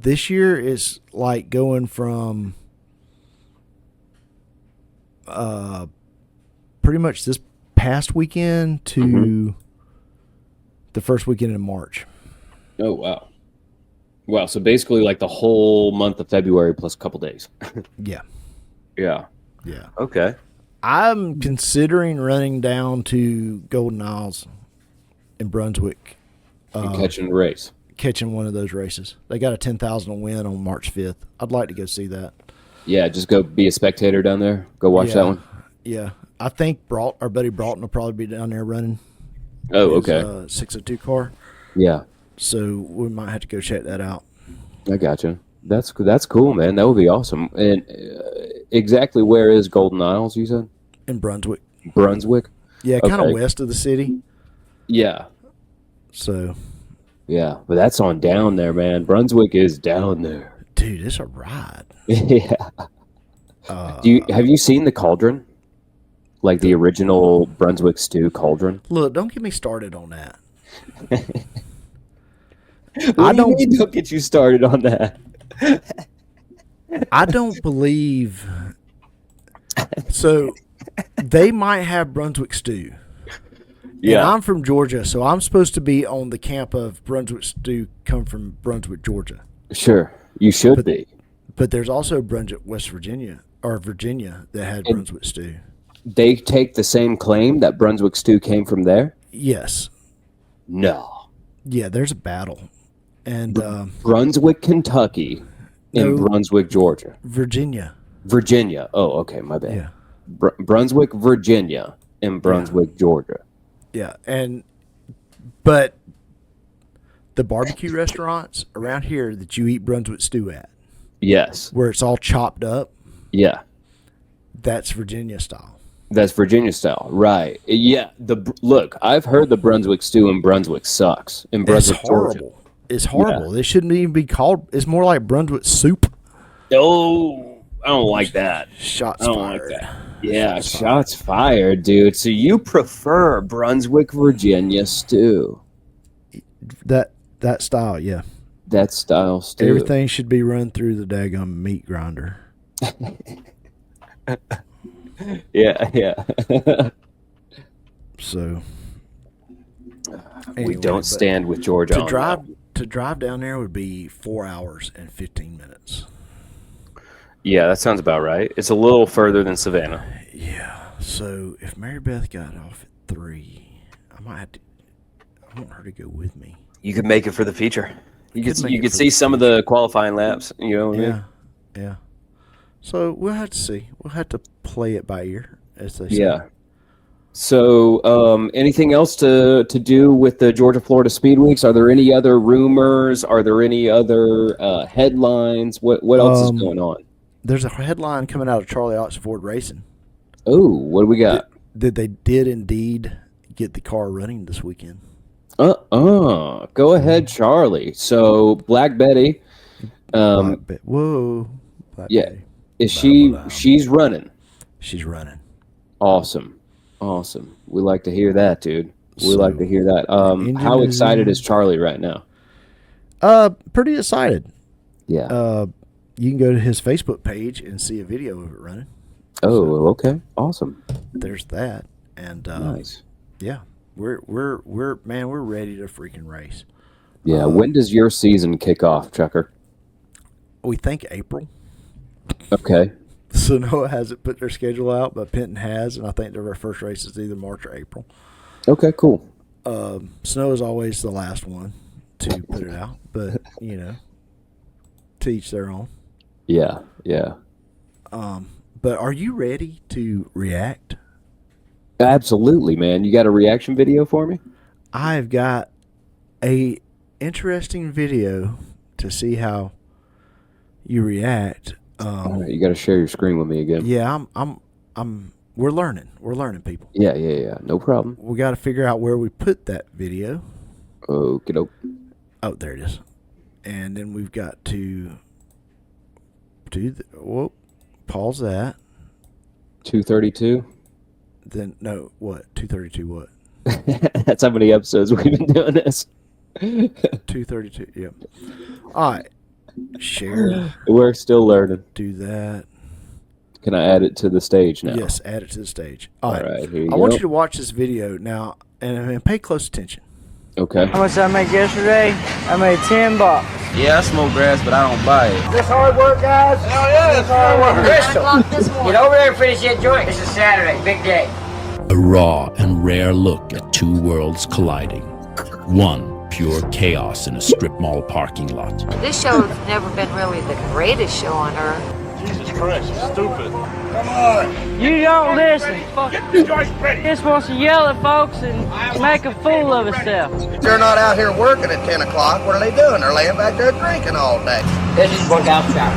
This year is like going from pretty much this past weekend to the first weekend in March. Oh, wow. Wow, so basically like the whole month of February plus a couple days. Yeah. Yeah. Yeah. Okay. I'm considering running down to Golden Isles in Brunswick. Catching the race. Catching one of those races. They got a 10,000 win on March 5th. I'd like to go see that. Yeah, just go be a spectator down there. Go watch that one. Yeah. I think our buddy Broughton will probably be down there running. Oh, okay. 602 car. Yeah. So we might have to go check that out. I gotcha. That's cool, man. That would be awesome. And exactly where is Golden Isles, you said? In Brunswick. Brunswick? Yeah, kind of west of the city. Yeah. So. Yeah, but that's on down there, man. Brunswick is down there. Dude, it's a ride. Yeah. Have you seen the cauldron? Like the original Brunswick stew cauldron? Look, don't get me started on that. Don't get you started on that. I don't believe. So they might have Brunswick stew. Yeah, and I'm from Georgia, so I'm supposed to be on the camp of Brunswick stew come from Brunswick, Georgia. Sure, you should be. But there's also Brunswick, West Virginia, or Virginia, that had Brunswick stew. They take the same claim that Brunswick stew came from there? Yes. No. Yeah, there's a battle. And Brunswick, Kentucky, and Brunswick, Georgia. Virginia. Oh, okay, my bad. Yeah. Brunswick, Virginia, and Brunswick, Georgia. Yeah, but the barbecue restaurants around here that you eat Brunswick stew at. Yes. Where it's all chopped up. Yeah. That's Virginia style. That's Virginia style, right? Yeah. Look, I've heard the Brunswick stew in Brunswick sucks. In Brunswick, it's horrible. Georgia. It's horrible. Yeah. It shouldn't even be called. It's more like Brunswick soup. Oh, I don't like that. Shots fired. Like that. Yeah, shots fired, dude. So you prefer Brunswick, Virginia stew? That style, yeah. That style stew. Everything should be run through the daggum meat grinder. Yeah. So anyway, we don't stand with Georgia. To drive down there would be 4 hours and 15 minutes. Yeah, that sounds about right. It's a little further than Savannah. Yeah. So if Mary Beth got off at 3, I might have to. I want her to go with me. You could make it for the feature. You could see some of the qualifying laps. You know what I mean? Yeah. So we'll have to see. We'll have to play it by ear, as they say. Yeah. So, anything else to do with the Georgia Florida Speed Weeks? Are there any other rumors? Are there any other headlines? What else is going on? There's a headline coming out of Charlie Oxford Ford Racing. Oh, what do we got? That they did indeed get the car running this weekend. Go ahead, Charlie. So Black Betty. Whoa. Black Yeah. Betty. Is she's running? She's running. Awesome. We like to hear that, dude. We like to hear that. How excited is Charlie right now? Pretty excited. Yeah. You can go to his Facebook page and see a video of it running. Oh, okay. Awesome. There's that. And Nice. Yeah. We're ready to freaking race. Yeah, when does your season kick off, Chucker? We think April. Okay. So Noah hasn't put their schedule out, but Penton has, and I think their first race is either March or April. Okay, cool. Snow is always the last one to put it out, but to each their own. Yeah. But are you ready to react? Absolutely, man. You got a reaction video for me? I've got a interesting video to see how you react. All right, you got to share your screen with me again. Yeah, we're learning. We're learning, people. Yeah. No problem. We got to figure out where we put that video. Okay. Oh, there it is. And then we've got to pause that. 232. Then no, what? 232 what? That's how many episodes we've been doing this. 232. Yep. All right. Share. We're still learning. Do that. Can I add it to the stage now? Yes, add it to the stage. All right. Here you I go. want you to watch this video now and pay close attention. Okay. How much did I make yesterday? I made $10. Yeah, I smoke grass, but I don't buy it. This hard work, guys? Hell yeah, this hard work. Crystal, get over there and finish that joint. This is Saturday, big day. A raw and rare look at two worlds colliding. One, pure chaos in a strip mall parking lot. This show's never been really the greatest show on earth. Jesus Christ, you're stupid. You don't listen. Just wants to yell at folks and make a fool of himself. They're not out here working at 10 o'clock. What are they doing? They're laying back there drinking all day. This is workout shower.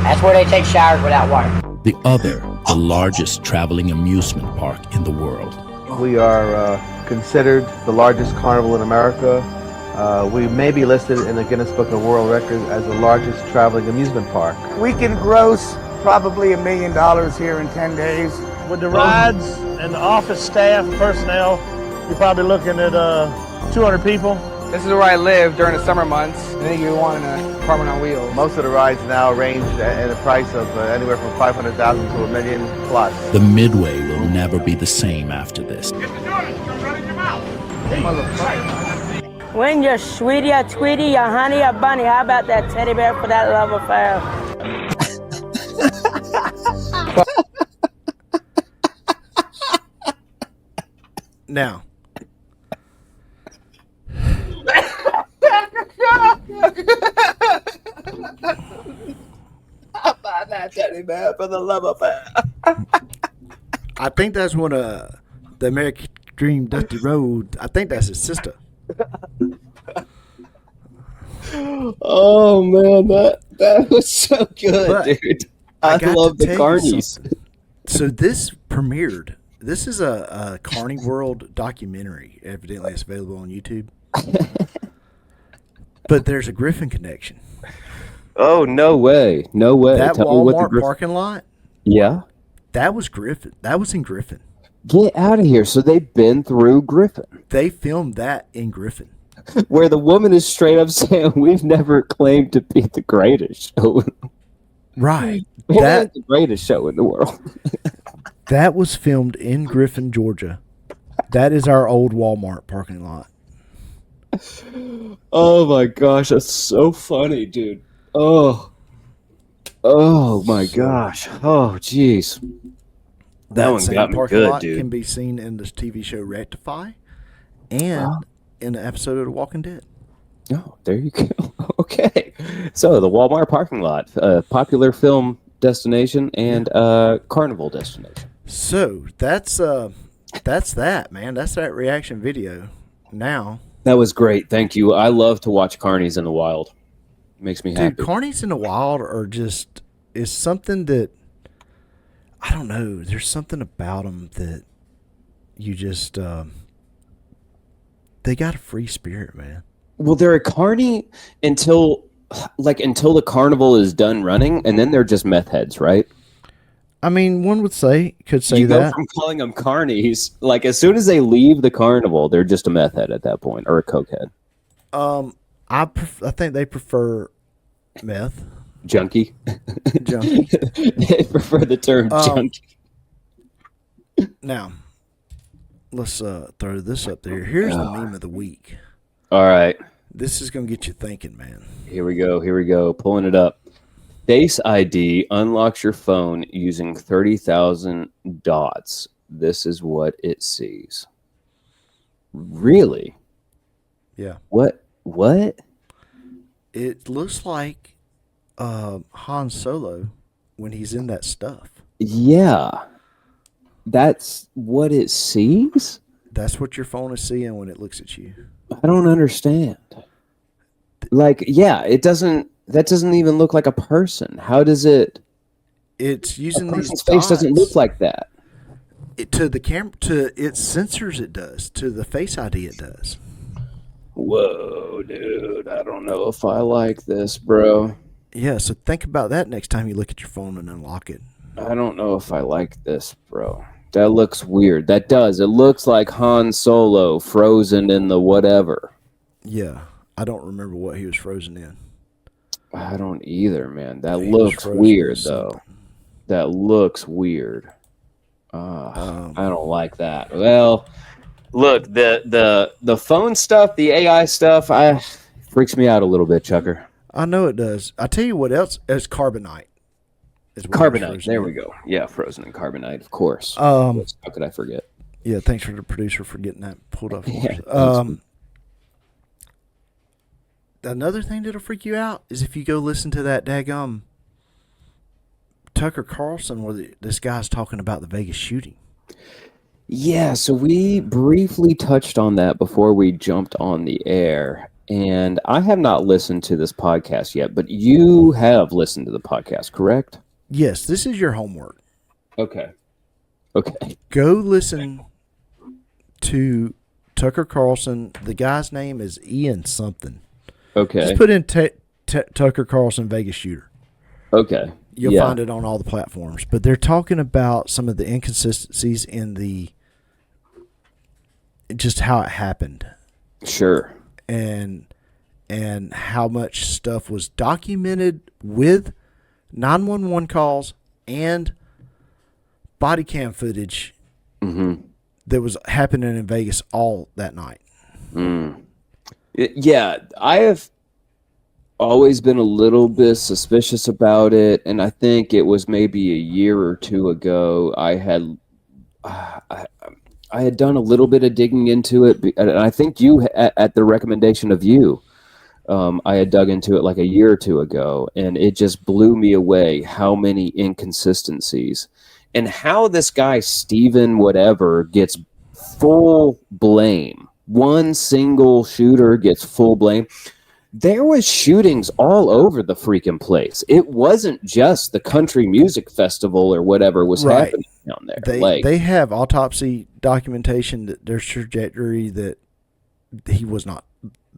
That's where they take showers without water. The other, the largest traveling amusement park in the world. We are considered the largest carnival in America. We may be listed in the Guinness Book of World Records as the largest traveling amusement park. We can gross probably $1 million here in 10 days. With the rides and the office staff, personnel, you're probably looking at 200 people. This is where I live during the summer months. I think you want an apartment on wheels. Most of the rides now range at a price of anywhere from $500,000 to $1 million plus. The Midway will never be the same after this. When your sweetie, your Tweety, your honey, your bunny, how about that teddy bear for that love affair? Now. I'll buy that teddy bear for the love affair. I think that's one of the American Dream Dusty Road. I think that's his sister. Oh man, that was so good, But dude. I love the carnies. So this premiered. This is a Carney World documentary. Evidently, it's available on YouTube. But there's a Griffin connection. Oh no way, no way! That Tell me what Walmart the parking lot. Yeah. That was Griffin. That was in Griffin. Get out of here! So they've been through Griffin, They filmed that in Griffin. where the woman is straight up saying, "We've never claimed to be the greatest show. Right. We're That the greatest show in the world." that was filmed in Griffin, Georgia. That is our old Walmart parking lot. Oh my gosh, that's so funny, dude. Oh my gosh. Oh jeez. That one same got me parking good, lot dude. can be seen in this TV show Rectify and in an episode of The Walking Dead. Oh, there you go. Okay. So the Walmart parking lot, popular film destination and carnival destination. So that's that, man. That's that reaction video. Now that was great. Thank you. I love to watch carnies in the wild. It makes me happy. Dude, carnies in the wild is something that I don't know. There's something about them that you just they got a free spirit, man. Well, they're a carny until the carnival is done running, and then they're just meth heads, right? I mean, one could say you that. Go from calling them carnies, like as soon as they leave the carnival, they're just a meth head at that point, or a cokehead. I think they prefer meth. Junkie. Junkie. They prefer the term junkie. Now, let's throw this up there. Here's the meme of the week. All right. This is going to get you thinking, man. Here we go. Pulling it up. Face ID unlocks your phone using 30,000 dots. This is what it sees. Really? Yeah. What? It looks like Han Solo when he's in that stuff. Yeah. That's what it sees? That's what your phone is seeing when it looks at you. I don't understand. Like, yeah, that doesn't even look like a person. How does it? It's using a these person's face doesn't look like that. To the camera, to its sensors, it does. To the Face ID, it does. Whoa, dude! I don't know if I like this, bro. Yeah, so think about that next time you look at your phone and unlock it. I don't know if I like this, bro. That looks weird. That does. It looks like Han Solo frozen in the whatever. Yeah, I don't remember what he was frozen in. I don't either, man. That looks weird, though. That looks weird. I don't like that. Well, look, the phone stuff, the AI stuff, freaks me out a little bit, Chucker. I know it does. I tell you what else is carbonite. Carbonite. There we go. Yeah, frozen in carbonite, of course. How could I forget? Yeah, thanks for the producer for getting that pulled up. Another thing that'll freak you out is if you go listen to that daggum Tucker Carlson where this guy's talking about the Vegas shooting. Yeah, so we briefly touched on that before we jumped on the air. And I have not listened to this podcast yet, but you have listened to the podcast, correct? Yes, this is your homework. Okay. Go listen to Tucker Carlson. The guy's name is Ian something. Okay. Just put in Tucker Carlson Vegas shooter. Okay. You'll find it on all the platforms. But they're talking about some of the inconsistencies in just how it happened. Sure. And how much stuff was documented with 911 calls and body cam footage that was happening in Vegas all that night. Yeah, I have always been a little bit suspicious about it, and I think it was maybe a year or two ago I had done a little bit of digging into it, and I think you, at the recommendation of you, I had dug into it like a year or two ago, and it just blew me away how many inconsistencies and how this guy, Steven whatever, gets full blame. One single shooter gets full blame. There was shootings all over the freaking place. It wasn't just the country music festival or whatever was happening down there. They have autopsy documentation that there's trajectory that he was not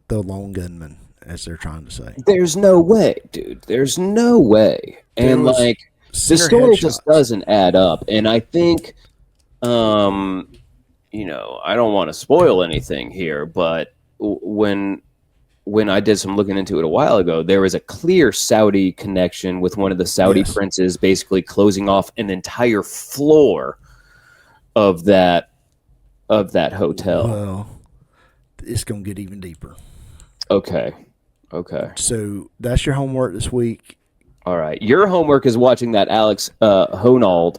the lone gunman, as they're trying to say. There's no way, dude. There's no way. And like the story just doesn't add up. And I think, I don't want to spoil anything here, but when I did some looking into it a while ago, there was a clear Saudi connection with one of the Saudi princes basically closing off an entire floor of that hotel. Well, it's going to get even deeper. Okay. So that's your homework this week. All right. Your homework is watching that Alex Honnold,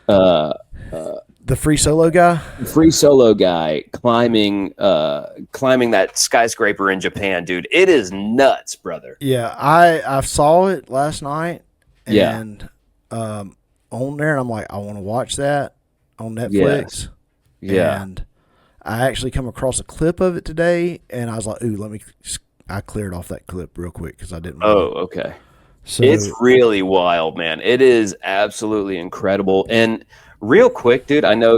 the free solo guy? Free solo guy climbing that skyscraper in Japan, dude. It is nuts, brother. Yeah, I saw it last night, and on there, and I'm like, I want to watch that on Netflix. Yeah. And I actually come across a clip of it today, and I was like, ooh, I cleared off that clip real quick because I didn't. Oh, okay. So It's really wild, man. It is absolutely incredible. And real quick, dude, I know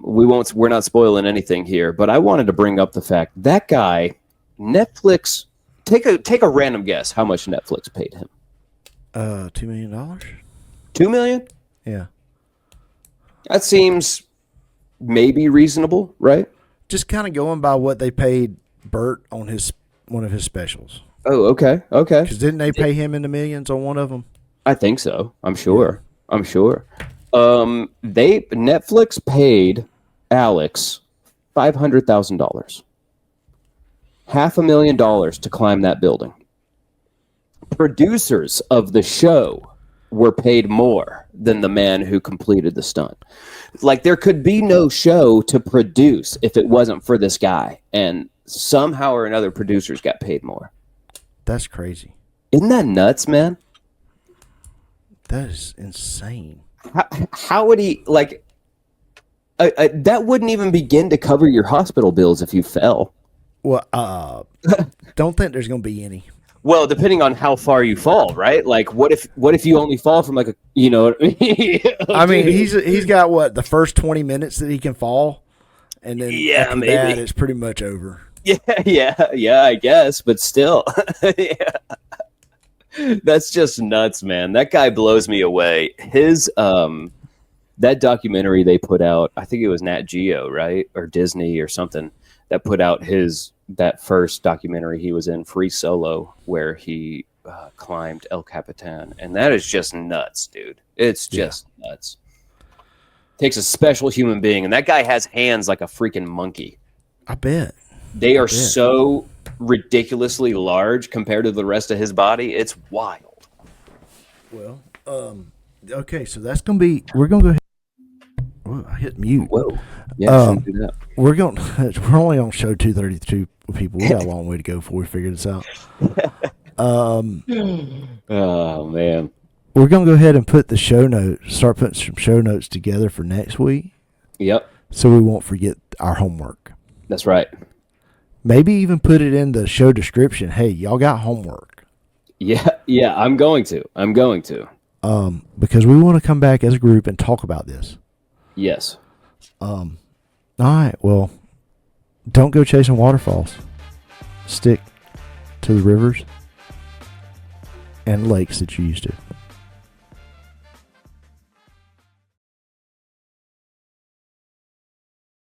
we're not spoiling anything here, but I wanted to bring up the fact that guy, Netflix, take a random guess how much Netflix paid him. $2 million. $2 million? Yeah. That seems maybe reasonable, right? Just kind of going by what they paid Bert on one of his specials. Oh, okay. Because didn't they pay him in the millions on one of them? I think so. I'm sure. Netflix paid Alex $500,000. $500,000 to climb that building. Producers of the show were paid more than the man who completed the stunt. Like, there could be no show to produce if it wasn't for this guy. And somehow or another, producers got paid more. That's crazy. Isn't that nuts, man? That is insane. How would he, like, that wouldn't even begin to cover your hospital bills if you fell. Well, don't think there's going to be any. Well, depending on how far you fall, right? Like, what if you only fall from like a, you know? I mean, he's got the first 20 minutes that he can fall, and then after that, it's pretty much over. Yeah, I guess, but still, yeah. That's just nuts, man. That guy blows me away. His that documentary they put out, I think it was Nat Geo, right, or Disney or something, that put out that first documentary he was in, Free Solo, where he climbed El Capitan, and that is just nuts, dude. It's just nuts. Takes a special human being, and that guy has hands like a freaking monkey. I bet. They are so ridiculously large compared to the rest of his body. It's wild. Well, okay, so that's going to be, we're going to go ahead. Whoa, I hit mute. Whoa. Yeah, do that. We're only on show 232 people. We got a long way to go before we figure this out. Oh, man. We're going to go ahead and start putting some show notes together for next week. Yep. So we won't forget our homework. That's right. Maybe even put it in the show description. Hey, y'all got homework. Yeah, I'm going to. Because we want to come back as a group and talk about this. Yes. All right. Well, don't go chasing waterfalls. Stick to the rivers and lakes that you used to.